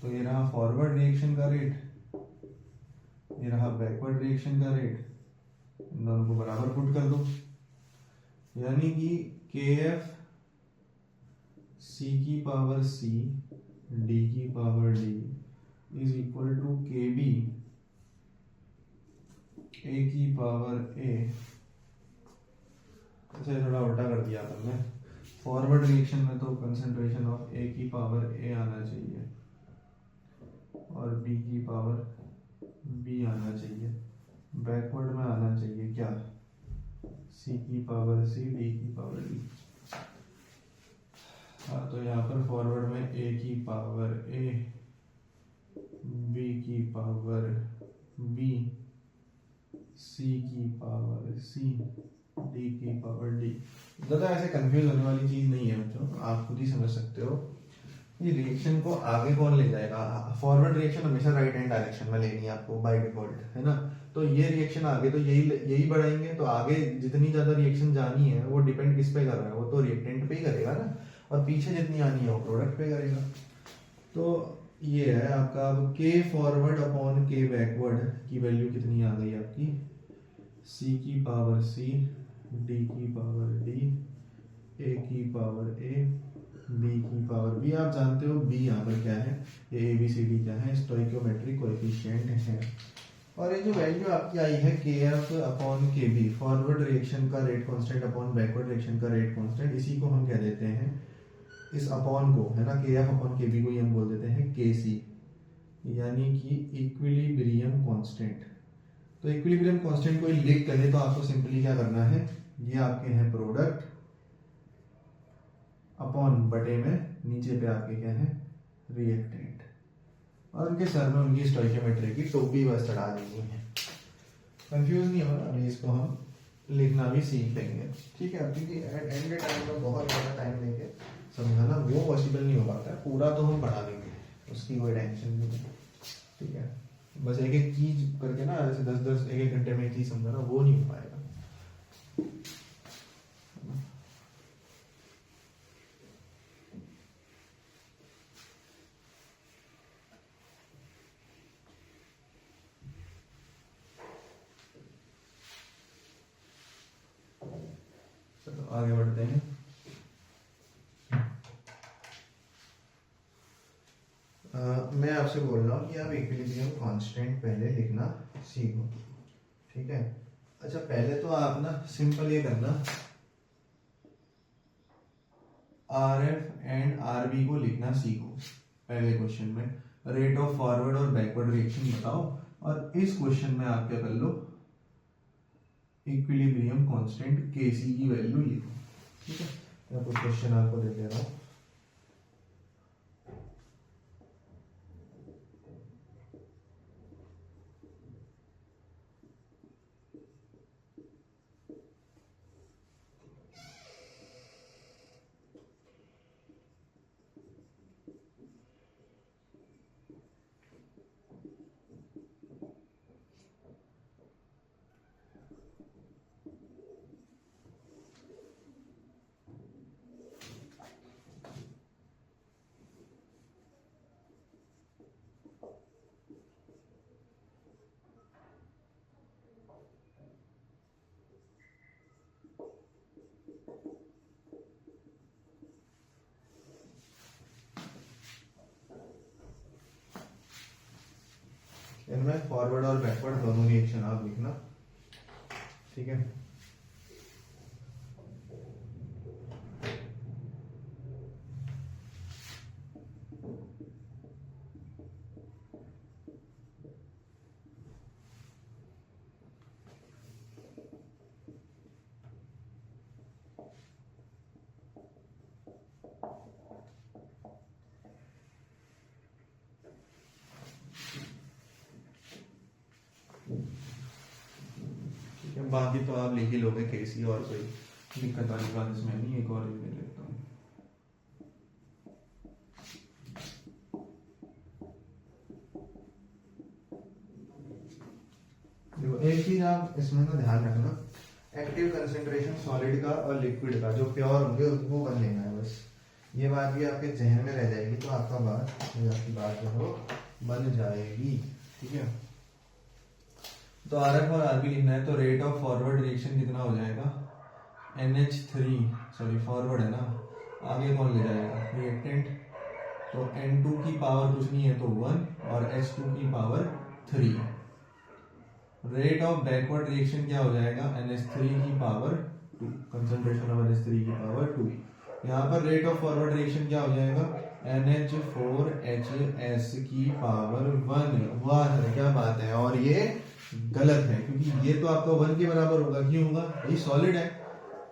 तो ये रहा फॉरवर्ड रिएक्शन का रेट, ये रहा बैकवर्ड रिएक्शन का रेट, इन दोनों को बराबर पुट कर दो, यानी कि के एफ सी की पावर सी डी की power D is equal to K B A की पावर ए। अच्छा, थोड़ा उल्टा कर दिया हमने, फॉरवर्ड रिएक्शन में तो कंसंट्रेशन ऑफ ए की पावर ए आना चाहिए और बी की पावर बी आना चाहिए, बैकवर्ड में आना चाहिए क्या, सी की पावर सी डी की पावर डी। हाँ, तो यहाँ पर फॉरवर्ड में ए की पावर ए, बी की पावर बी, सी की पावर सी, डी की पावर डी। ज़्यादा ऐसे कंफ्यूज होने वाली चीज़ नहीं है बच्चों, आप खुद ही समझ सकते हो। ये रिएक्शन को आगे कौन ले जाएगा, फॉरवर्ड रिएक्शन हमेशा राइट हैंड डायरेक्शन में लेनी है आपको बाय डिफॉल्ट, है ना। तो ये रिएक्शन आगे तो यही बढ़ाएंगे, तो आगे जितनी ज्यादा रिएक्शन जानी है वो डिपेंड किस पे कर रहा है, वो तो रिएक्टेंट पे ही करेगा ना, और पीछे जितनी आनी है वो प्रोडक्ट पे करेगा। तो ये है आपका अब के फॉरवर्ड अपॉन के बैकवर्ड की वैल्यू कितनी आ गई आपकी, सी की पावर सी, डी की पावर डी, ए की पावर ए, बी की पावर बी। आप जानते हो बी यहाँ पर क्या है, ये ए बी सी डी क्या है, स्टोइकियोमेट्रिक कोएफिशिएंट है। और ये जो वैल्यू आपकी आई है के एफ अपॉन के बी, फॉरवर्ड रिएक्शन का rate constant upon backward reaction का रेट कांस्टेंट, इसी को हम कह देते हैं, इस अपॉन को है ना, के एफ अपॉन के बी को ही हम बोल देते हैं के सी, यानी कि इक्विलिब्रियम कांस्टेंट। तो इक्विलिब्रियम कांस्टेंट को लिख करें तो आपको सिंपली क्या करना है, ये आपके हैं प्रोडक्ट अपॉन बटे में नीचे पे आपके क्या है रिएक्टेंट, और उनके सर में उनकी स्टोइकियोमेट्री की टोपी बस चढ़ा देनी है। कंफ्यूज नहीं होना, अभी इसको हम लिखना भी सीख लेंगे, ठीक है। क्योंकि एंड टाइम में बहुत ज़्यादा टाइम लेके समझाना वो पॉसिबल नहीं हो पाता है, पूरा तो हम पढ़ा देंगे, उसकी कोई टेंशन नहीं है, ठीक है। बस एक एक चीज करके ना ऐसे 10-10 एक घंटे में चीज समझाना वो नहीं हो पाएगा। चलो आगे बढ़ते हैं। मैं आपसे बोल रहा हूँ कि आप इक्विलिब्रियम कांस्टेंट पहले लिखना सीखो, ठीक है। अच्छा, पहले तो आप ना सिंपल ये करना, R F and R B को लिखना सीखो। पहले क्वेश्चन में रेट ऑफ फॉरवर्ड और बैकवर्ड रिएक्शन बताओ, और इस क्वेश्चन में आप क्या कर लो, इक्विलिब्रियम कांस्टेंट के सी की वैल्यू लिखो, ठीक है। मैं कुछ क्वेश्चन आपको दे दे रहा हूँ। इनमें फॉरवर्ड और बैकवर्ड दोनों रिएक्शन आप लिखना, ठीक है। बाकी तो आप लिख ही लोगे केसी, और कोई दिक्कत वाली बात इसमें नहीं। एक और लिख लेता हूँ। देखो एक चीज आप इसमें ना ध्यान रखना, एक्टिव कंसेंट्रेशन सॉलिड का और लिक्विड का जो प्योर होंगे वो बन लेना है बस। ये बात भी आपके जहन में रह जाएगी तो आपकी बात जो हो बन जाएगी, ठीक है। तो RF और RB लिखना है, तो रेट ऑफ फॉरवर्ड रिएक्शन कितना हो जाएगा, NH3, सॉरी फॉरवर्ड है ना, आगे कौन ले जाएगा रिएक्टेंट, तो N2 की पावर कुछ नहीं है तो 1 और H2 की power 3। Rate of backward reaction क्या हो जाएगा, NH3 की पावर 2, कंसंट्रेशन ऑफ NH3 की पावर 2। यहाँ पर रेट ऑफ फॉरवर्ड रिएक्शन क्या हो जाएगा, NH4HS की पावर 1। वाह क्या बात है, और ये गलत है क्योंकि ये तो आपका 1 के बराबर होगा। क्यों होगा, ये सॉलिड है,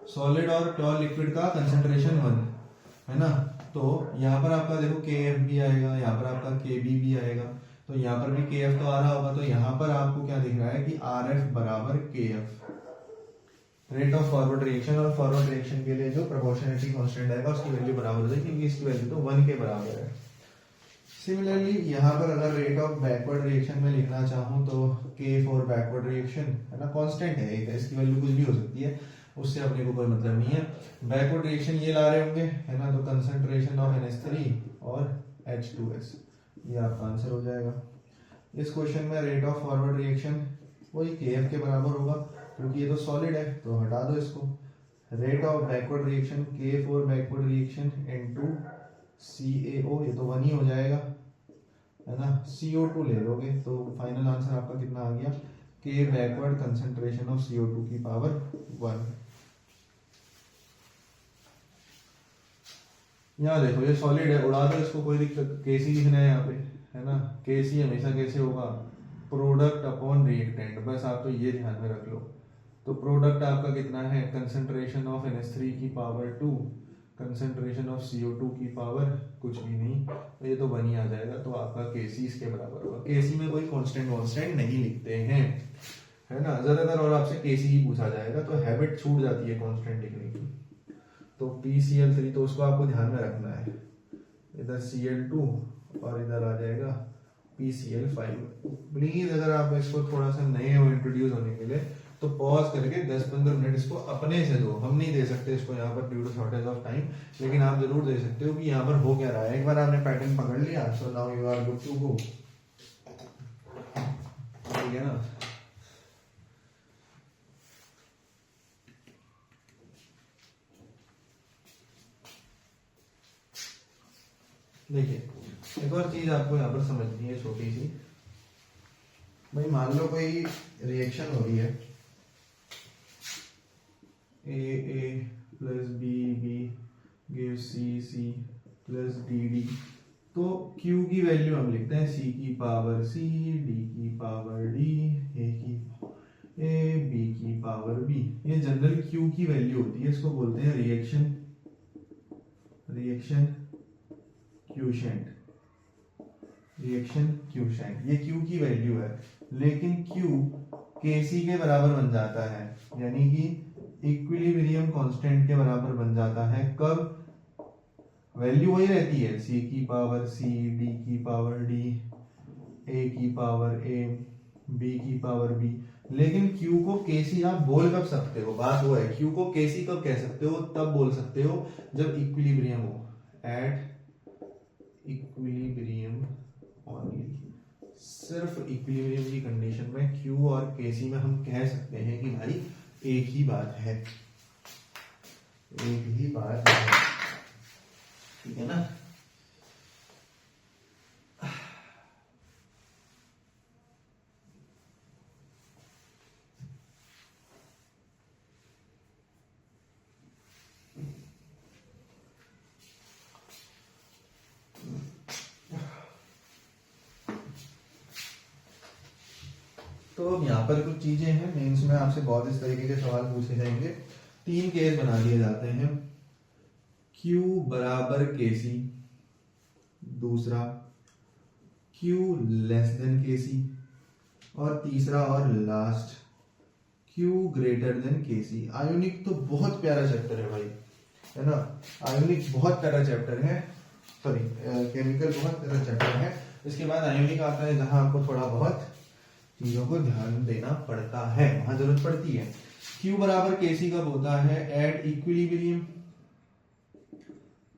सॉलिड और प्योर लिक्विड का कंसंट्रेशन 1 है ना। तो यहाँ पर आपका देखो KF भी आएगा, यहाँ पर आपका KB भी आएगा, तो यहाँ पर भी KF तो आ रहा होगा। तो यहाँ पर आपको क्या दिख रहा है कि RF बराबर KF, rate of forward reaction. और फॉरवर्ड रिएक्शन के लिए जो प्रोपोर्शनलिटी कांस्टेंट आएगा उसकी वैल्यू बराबर हो जाएगी क्योंकि इसकी वैल्यू तो 1 के बराबर है। सिमिलरली यहाँ पर अगर रेट ऑफ बैकवर्ड रिएक्शन में लिखना चाहूँ तो K फॉर बैकवर्ड रिएक्शन है ना, कांस्टेंट है एक, इसकी वैल्यू कुछ भी हो सकती है, उससे अपने को कोई मतलब नहीं है। बैकवर्ड रिएक्शन ये ला रहे होंगे है ना, तो कंसंट्रेशन ऑफ NH3 और H2S, ये आपका आंसर हो जाएगा। इस क्वेश्चन में रेट ऑफ फॉरवर्ड रिएक्शन वही KF के बराबर होगा क्योंकि ये तो सॉलिड है, तो हटा दो इसको। Rate of backward reaction K for backward reaction N2CaO, ये तो 1 ही हो जाएगा है ना। CO2 ले लोगे तो फाइनल आंसर आपका कितना आ गया, K backward concentration of CO2 की पावर 1। यहाँ देखो ये सॉलिड है, उड़ा दो इसको, कोई दिक्कत। KC लिखना है यहाँ पे है ना, KC हमेशा कैसे होगा, प्रोडक्ट अपॉन रिएक्टेंट, बस आप तो ये ध्यान में रख लो। तो प्रोडक्ट आपका कितना है, कंसंट्रेशन ऑफ NH3 की पावर 2, कंसंट्रेशन ऑफ CO2 की पावर कुछ भी नहीं, तो ये तो 1 ही आ जाएगा। तो आपका KC इसके बराबर होगा। KC में कोई कांस्टेंट नहीं लिखते हैं है ना, ज्यादातर और आपसे KC ही पूछा जाएगा, तो हैबिट छूट जाती है कांस्टेंट लिखने की। तो PCl3 तो उसको आपको ध्यान में रखना है, इधर Cl2 और इधर आ जाएगा PCl5। प्लीज अगर आप इसको थोड़ा सा नए हो इंट्रोड्यूस होने के लिए तो पॉज करके 10-15 मिनट इसको अपने से दो, हम नहीं दे सकते इसको यहाँ पर due to shortage of time, लेकिन आप जरूर दे सकते हो कि यहाँ पर हो क्या रहा है। एक बार आपने पैटर्न पकड़ लिया, so now you are good to go, ठीक है ना। देखिए एक और चीज आपको यहाँ पर समझनी है छोटी सी, भाई मान लो कोई रिएक्शन हो रही है, A plus B gives C plus D, तो Q की वैल्यू हम लिखते हैं C की पावर C, D की पावर D, B की पावर B। ये जनरल Q की वैल्यू होती है, इसको बोलते हैं रिएक्शन क्यूशेंट। ये Q की वैल्यू है, लेकिन Q Kc के बराबर बन जाता है, यानी कि इक्विलिब्रियम कांस्टेंट के बराबर बन जाता है। कब, वैल्यू वही रहती है, C की पावर C, D की पावर D, A की पावर A, B की पावर B, लेकिन Q को Kc आप बोल कब सकते हो, बात वो है। Q को Kc कब कह सकते हो, तब बोल सकते हो जब इक्विलिब्रियम हो, एट इक्विलिब्रियम ओनली। सिर्फ इक्विलिब्रियम की कंडीशन में Q और Kc में हम कह सकते हैं कि भाई एक ही बात है, ठीक है ना। तो अब यहाँ पर कुछ चीजें हैं, मेंस में आपसे बहुत इस तरीके के सवाल पूछे जाएंगे। 3 केस बना लिए जाते हैं, Q बराबर Kc, दूसरा Q लेस देन Kc, और तीसरा और last Q greater than Kc। Ionic तो बहुत प्यारा चैप्टर है भाई, है ना। आयोनिक बहुत प्यारा चैप्टर है, सॉरी केमिकल बहुत प्यारा चैप्टर है। इसके बाद आयोनिक आता है जहां आपको थोड़ा बहुत चीजों को ध्यान देना पड़ता है, वहां जरूरत पड़ती है। Q बराबर Kc कब होता है? At equilibrium.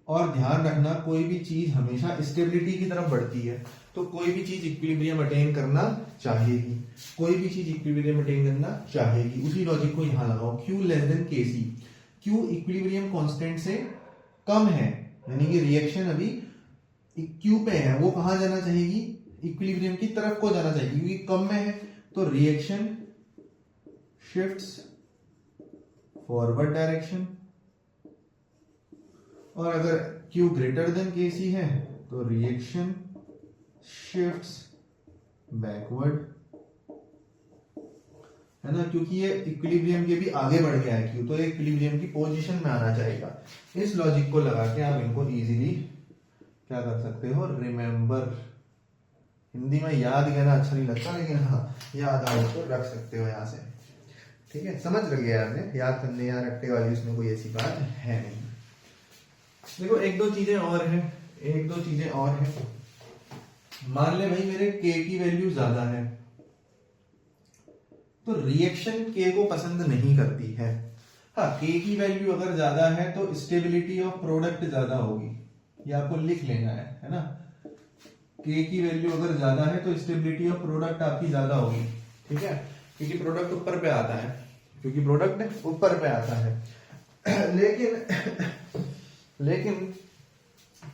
और ध्यान रखना कोई भी चीज हमेशा स्टेबिलिटी की तरफ बढ़ती है, तो कोई भी चीज इक्विलिब्रियम अटेन करना चाहेगी, कोई भी चीज इक्विलिब्रियम अटेन करना चाहेगी। उसी लॉजिक को यहां लगाओ, Q less than Kc। Q equilibrium constant से कम है, यानी कि रिएक्शन अभी Q पे है, वो कहां जाना चाहेगी? इक्विलिब्रियम की तरफ को जाना चाहिए, क्योंकि कम में है तो रिएक्शन शिफ्ट्स फॉरवर्ड डायरेक्शन। और अगर Q ग्रेटर देन Kc है तो रिएक्शन शिफ्ट्स बैकवर्ड, है ना, क्योंकि ये इक्विलिब्रियम के भी आगे बढ़ गया है Q, तो ये इक्विलिब्रियम की पोजीशन में आना चाहेगा। इस लॉजिक को लगा के आप इनको इजीली क्या कर सकते हो? रिमेंबर। हिंदी में याद कहना अच्छा नहीं लगता, लेकिन हाँ याद आओ तो रख सकते हो यहाँ से, ठीक है। समझ लग गया आपने, याद करने या रखने वाली उसमें कोई ऐसी बात है नहीं। देखो एक दो चीजें और हैं, मान ले भाई मेरे K की वैल्यू ज्यादा है, तो रिएक्शन K को पसंद नहीं करती है। हाँ, K की वैल्यू अगर ज्यादा है तो स्टेबिलिटी ऑफ प्रोडक्ट ज्यादा होगी, ये आपको लिख लेना है ना। K की वैल्यू अगर ज्यादा है तो स्टेबिलिटी ऑफ प्रोडक्ट आपकी ज्यादा होगी, ठीक है, क्योंकि प्रोडक्ट ऊपर पे आता है, लेकिन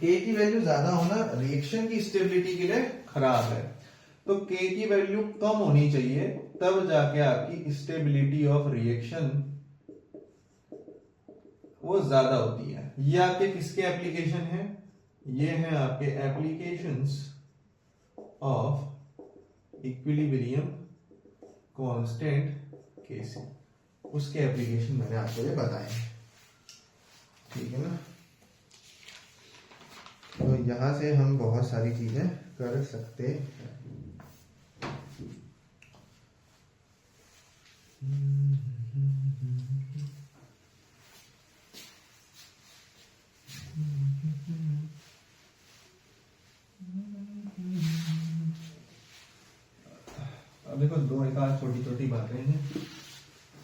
K की वैल्यू ज्यादा होना रिएक्शन की स्टेबिलिटी के लिए खराब है, तो K की वैल्यू कम होनी चाहिए, तब जाके आपकी स्टेबिलिटी ऑफ रिएक्शन वो ज्यादा होती है। ये आपके किसके एप्लीकेशन है? ये है आपके applications of equilibrium constant Kc, उसके एप्लीकेशन मैंने आपको ये बताए, ठीक है ना। तो यहां से हम बहुत सारी चीजें कर सकते हैं। अब देखो दो एक आध छोटी छोटी बातें हैं,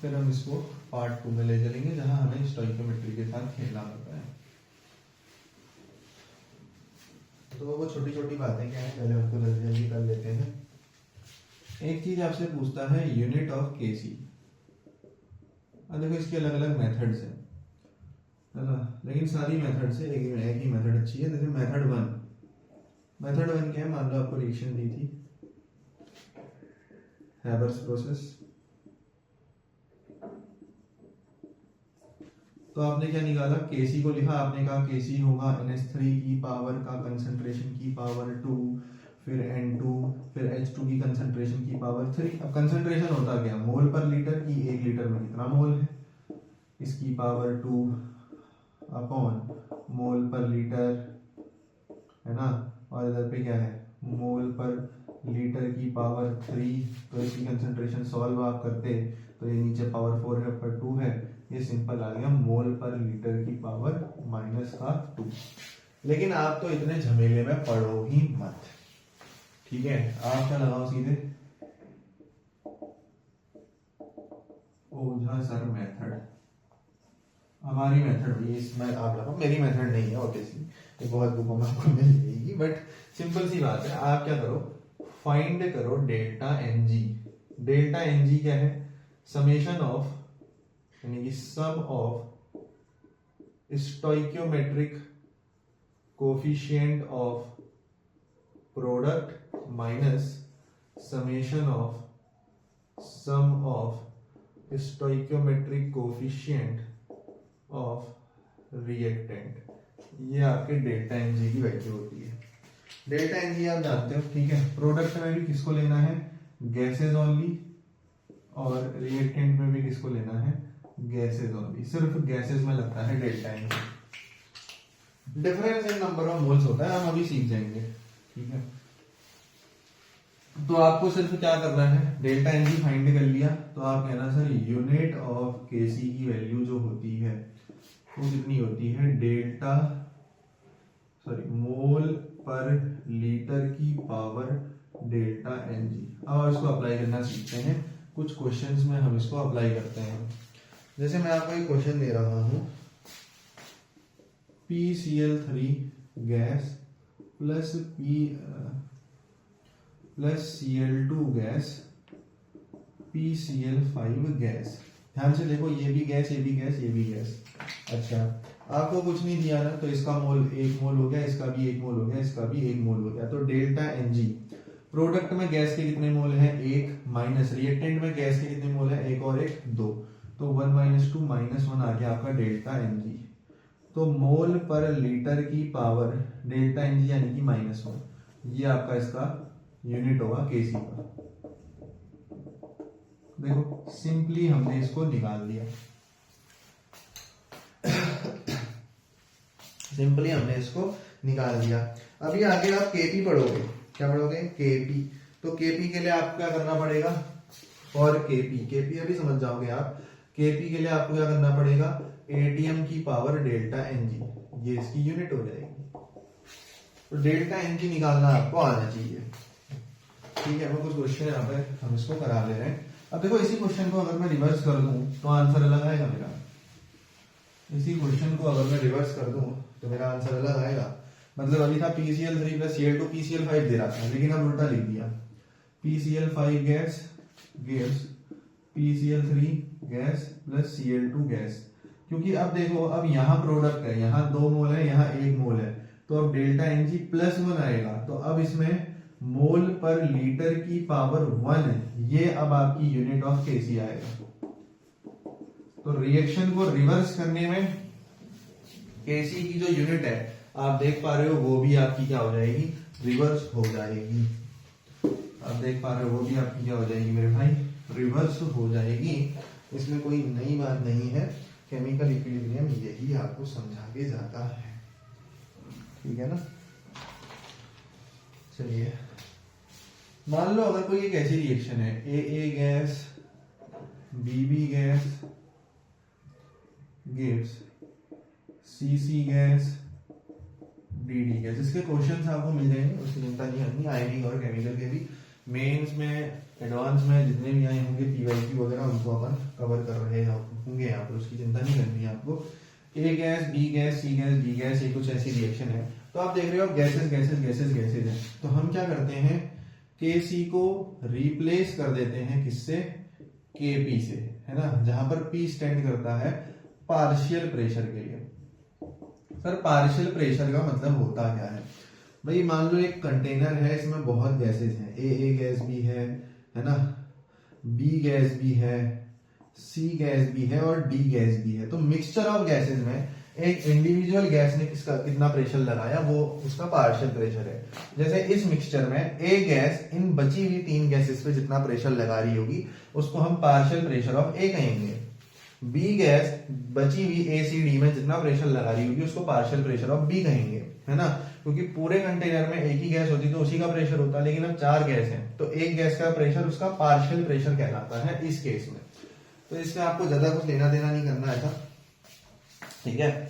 फिर हम इसको पार्ट 2 में ले चलेंगे जहां हमें स्टोइकियोमेट्री के साथ खेलना होता है। तो वो छोटी छोटी बातें क्या है, पहले उनको जल्दी जल्दी कर लेते हैं। एक चीज आपसे पूछता है यूनिट ऑफ Kc। अब देखो इसके अलग अलग मेथड्स हैं, है ना, लेकिन सारी मेथड से एक ही मेथड अच्छी है। जैसे मेथड वन क्या है? मान लो आपको रिएक्शन दी थी, हैबर्स प्रोसेस, तो आपने क्या निकाला? Kc को लिखा, आपने कहा Kc होगा NH3 की पावर का कंसंट्रेशन की पावर 2, फिर N2, फिर H2 की कंसंट्रेशन की पावर 3। अब कंसंट्रेशन होता क्या? मोल पर लीटर की, 1 लीटर में कितना मोल है, इसकी पावर 2 अपॉन मोल पर लीटर, है ना, और इधर पे क्या है? मोल पर लीटर की पावर 3। तो इसकी कंसंट्रेशन सॉल्व आप करते तो ये नीचे पावर 4 है, ऊपर 2 है, ये सिंपल आ गया मोल पर लीटर की पावर -2। लेकिन आप तो इतने झमेले में पड़ो ही मत, ठीक है। आप क्या लगाओ सीधे ओझा सर मेथड, हमारी मेथड भी इसमें आप लगाओ, मेरी मेथड नहीं है ऑब्वियसली, ये बहुत बुकों में आपको मिल जाएगी, बट सिंपल सी बात है। आप क्या करो, फाइंड करो डेल्टा Ng। डेल्टा Ng क्या है? समेशन ऑफ, यानी कि sum of stoichiometric coefficient of product minus summation of sum of stoichiometric coefficient of reactant. ये आपके डेल्टा Ng की वैल्यू होती है। डेल्टा Ng आप जानते हो, ठीक है। प्रोडक्ट में भी किसको लेना है? गैसेज ओनली, और रिएक्टेंट में भी किसको लेना है? Gases only. सिर्फ गैसेज में लगता है delta Ng। Difference in number of moles होता है, हम अभी सीख जाएंगे, ठीक है। तो आपको सिर्फ क्या करना है, डेल्टा एन जी फाइंड कर लिया तो आप कहना सर यूनिट ऑफ केसी की वैल्यू जो होती है वो कितनी होती है, मोल पर लीटर की पावर डेल्टा एन जी। अब इसको अप्लाई करना सीखते हैं, कुछ क्वेश्चंस में हम इसको अप्लाई करते हैं। जैसे मैं आपको एक क्वेश्चन दे रहा हूं, PCl3 gas plus Cl2 gas PCl5 gas. ध्यान से देखो, ये भी गैस, ये भी गैस, ये भी गैस। अच्छा, आपको कुछ नहीं दिया ना, तो इसका मोल 1 मोल हो गया, इसका भी 1 मोल हो गया, इसका भी 1 मोल हो गया। तो डेल्टा एन जी, प्रोडक्ट में गैस के कितने मोल हैं, 1, माइनस रिएक्टेंट में गैस के कितने मोल हैं, 1 और 1 2, तो 1 - 2 -1 आ गया आपका डेल्टा एन जी। तो मोल पर लीटर की पावर डेल्टा एन जी यानी कि -1, ये आपका इसका यूनिट होगा केसी का। देखो सिंपली हमने इसको निकाल दिया, सिंपली हमने इसको निकाल दिया। अभी आगे आप केपी पढ़ोगे, क्या पढ़ोगे, केपी। तो केपी के लिए आपको क्या करना पड़ेगा, और केपी अभी समझ जाओगे आप। केपी के लिए आपको क्या करना पड़ेगा, एटीएम की पावर डेल्टा एनजी, ये इसकी यूनिट हो जाएगी। तो डेल्टा एनजी निकालना आपको आना चाहिए। ठीक है, मैं कुछ क्वेश्चन यहाँ पे हम इसको करा ले रहे हैं। अब देखो इसी क्वेश्चन को अगर मैं रिवर्स कर दूं तो आंसर अलग आएगा मेरा। इसी क्वेश्चन को अगर मैं रिवर्स कर दूं तो मेरा आंसर अलग आएगा। मतलब अभी था PCl3 + Cl2 PCl5 दे रहा था, लेकिन अब उल्टा लिख दिया, PCl5 gas PCl3 gas plus Cl2 gas. क्योंकि अब देखो, अब यहाँ प्रोडक्ट है, यहाँ 2 मोल है, यहाँ 1 मोल है, तो अब डेल्टा एनजी +1 आएगा। तो अब इसमें मोल पर लीटर की पावर 1, ये अब आपकी यूनिट ऑफ केसी आएगा। तो रिएक्शन को रिवर्स करने में केसी की जो यूनिट है आप देख पा रहे हो, वो भी आपकी क्या हो जाएगी, रिवर्स हो जाएगी। आप देख पा रहे हो, वो भी आपकी क्या हो जाएगी मेरे भाई, रिवर्स हो जाएगी। इसमें कोई नई बात नहीं है, केमिकल इक्विलिब्रियम यही आपको समझा के जाता है। ठीक है ना। चलिए, मान लो अगर कोई एक ऐसी रिएक्शन है, AA gas BB gas gives CC gas DD gas. इसके क्वेश्चंस आपको मिल जाएंगे, उसकी चिंता नहीं करनी। आईडी और केमिकल के भी मेंस में, एडवांस में जितने भी आए होंगे PYQ वगैरह, उनको अपन कवर कर रहे होंगे यहाँ पर, उसकी चिंता नहीं करनी है आपको। A gas B gas C gas D gas, ये कुछ ऐसी रिएक्शन है। तो आप देख रहे हो गैसेस गैसेस गैसेस गैसेस है। तो हम क्या करते हैं, KC को रिप्लेस कर देते हैं किससे, KP से, है ना, जहां पर P स्टैंड करता है पार्शियल प्रेशर के लिए। सर पार्शियल प्रेशर का मतलब होता क्या है भाई, मान लो एक कंटेनर है, इसमें बहुत गैसेस हैं, AA गैस भी है ना, B गैस भी है, C गैस भी है और D गैस भी है। तो मिक्सचर ऑफ गैसेस में एक इंडिविजुअल गैस ने किसका कितना प्रेशर लगाया, वो उसका पार्शियल प्रेशर है। जैसे इस मिक्सचर में A गैस इन बची हुई 3 गैसेस पे जितना प्रेशर लगा रही होगी उसको हम पार्शियल प्रेशर ऑफ A कहेंगे। B गैस बची हुई ACD में जितना प्रेशर लगा रही होगी उसको पार्शियल प्रेशर ऑफ B कहेंगे, है ना। क्योंकि पूरे कंटेनर में एक ही गैस होती तो उसी का प्रेशर होता, लेकिन अब 4 गैस हैं तो एक गैस का प्रेशर उसका पार्शियल प्रेशर कहलाता है इस केस में। तो इसमें आपको ज्यादा कुछ लेना देना नहीं करना है, ठीक है।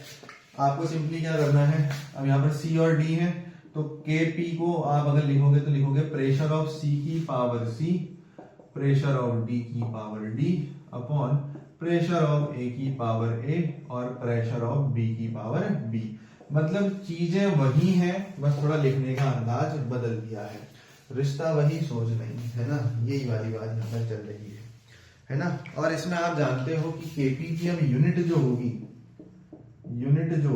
आपको सिंपली क्या करना है, अब यहाँ पर C और D है, तो KP को आप अगर लिखोगे तो लिखोगे प्रेशर ऑफ C की power C, pressure of D की power D upon pressure of A की पावर A और प्रेशर ऑफ B की पावर B। मतलब चीजें वही हैं, बस थोड़ा लिखने का अंदाज बदल दिया है, रिश्ता वही सोच नहीं, है ना। यही वाली बात यहाँ पर चल रही है ना। और इसमें आप जानते हो कि KP की अब यूनिट जो होगी,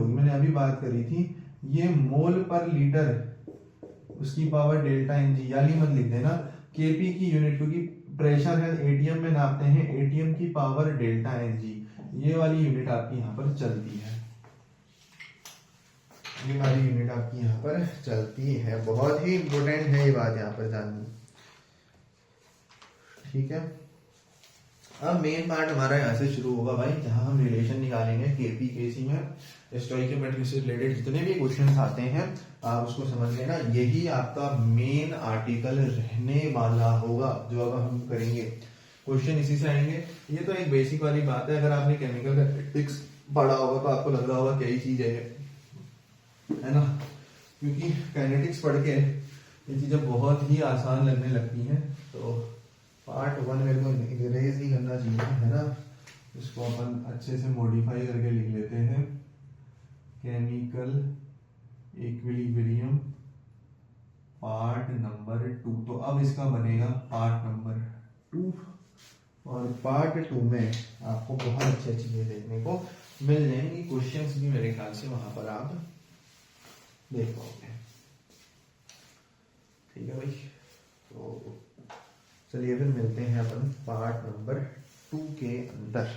मैंने अभी बात करी थी, ये मोल पर लीटर उसकी पावर डेल्टा एनजी, यानी मत लिख देना KP की यूनिट, क्योंकि प्रेशर है एटीएम में नापते हैं, एटीएम की पावर डेल्टा एनजी, ये वाली यूनिट आपकी यहाँ पर चलती है, ये वाली यूनिट आपकी यहाँ पर चलती है। बहुत ही इंपॉर्टेंट है ये बात यहाँ पर जाननी, ठीक है। अब मेन पार्ट हमारा यहाँ से शुरू होगा भाई, जहाँ हम रिलेशन निकालेंगे केपी केसी में स्टोइकियोमेट्री से रिलेटेड जितने भी क्वेश्चंस आते हैं आप उसको समझ लेना। यही आपका मेन आर्टिकल रहने वाला होगा जो अब हम करेंगे, क्वेश्चन इसी से आएंगे। ये तो एक बेसिक वाली बात है, अगर आपने केमिकल कैनेटिक्स पढ़ा होगा तो आपको लग रहा होगा क्या ही चीज है ना, क्योंकि काइनेटिक्स पढ़ के ये चीजें बहुत ही आसान लगने लगती हैं। तो पार्ट 1 मेरे को इरेज नहीं करना चाहिए, है ना, इसको अपन अच्छे से मॉडिफाई करके लिख लेते हैं, केमिकल इक्विलिब्रियम पार्ट नंबर 2। तो अब इसका बनेगा पार्ट नंबर 2, और पार्ट 2 में आपको बहुत अच्छी चीजें देखने को मिल जाएंगी, क्वेश्चंस भी मेरे ख्याल से वहां पर आप देख पाओगे। ठीक है भाई, तो चलिए फिर मिलते हैं अपन पार्ट नंबर 2 के अंदर।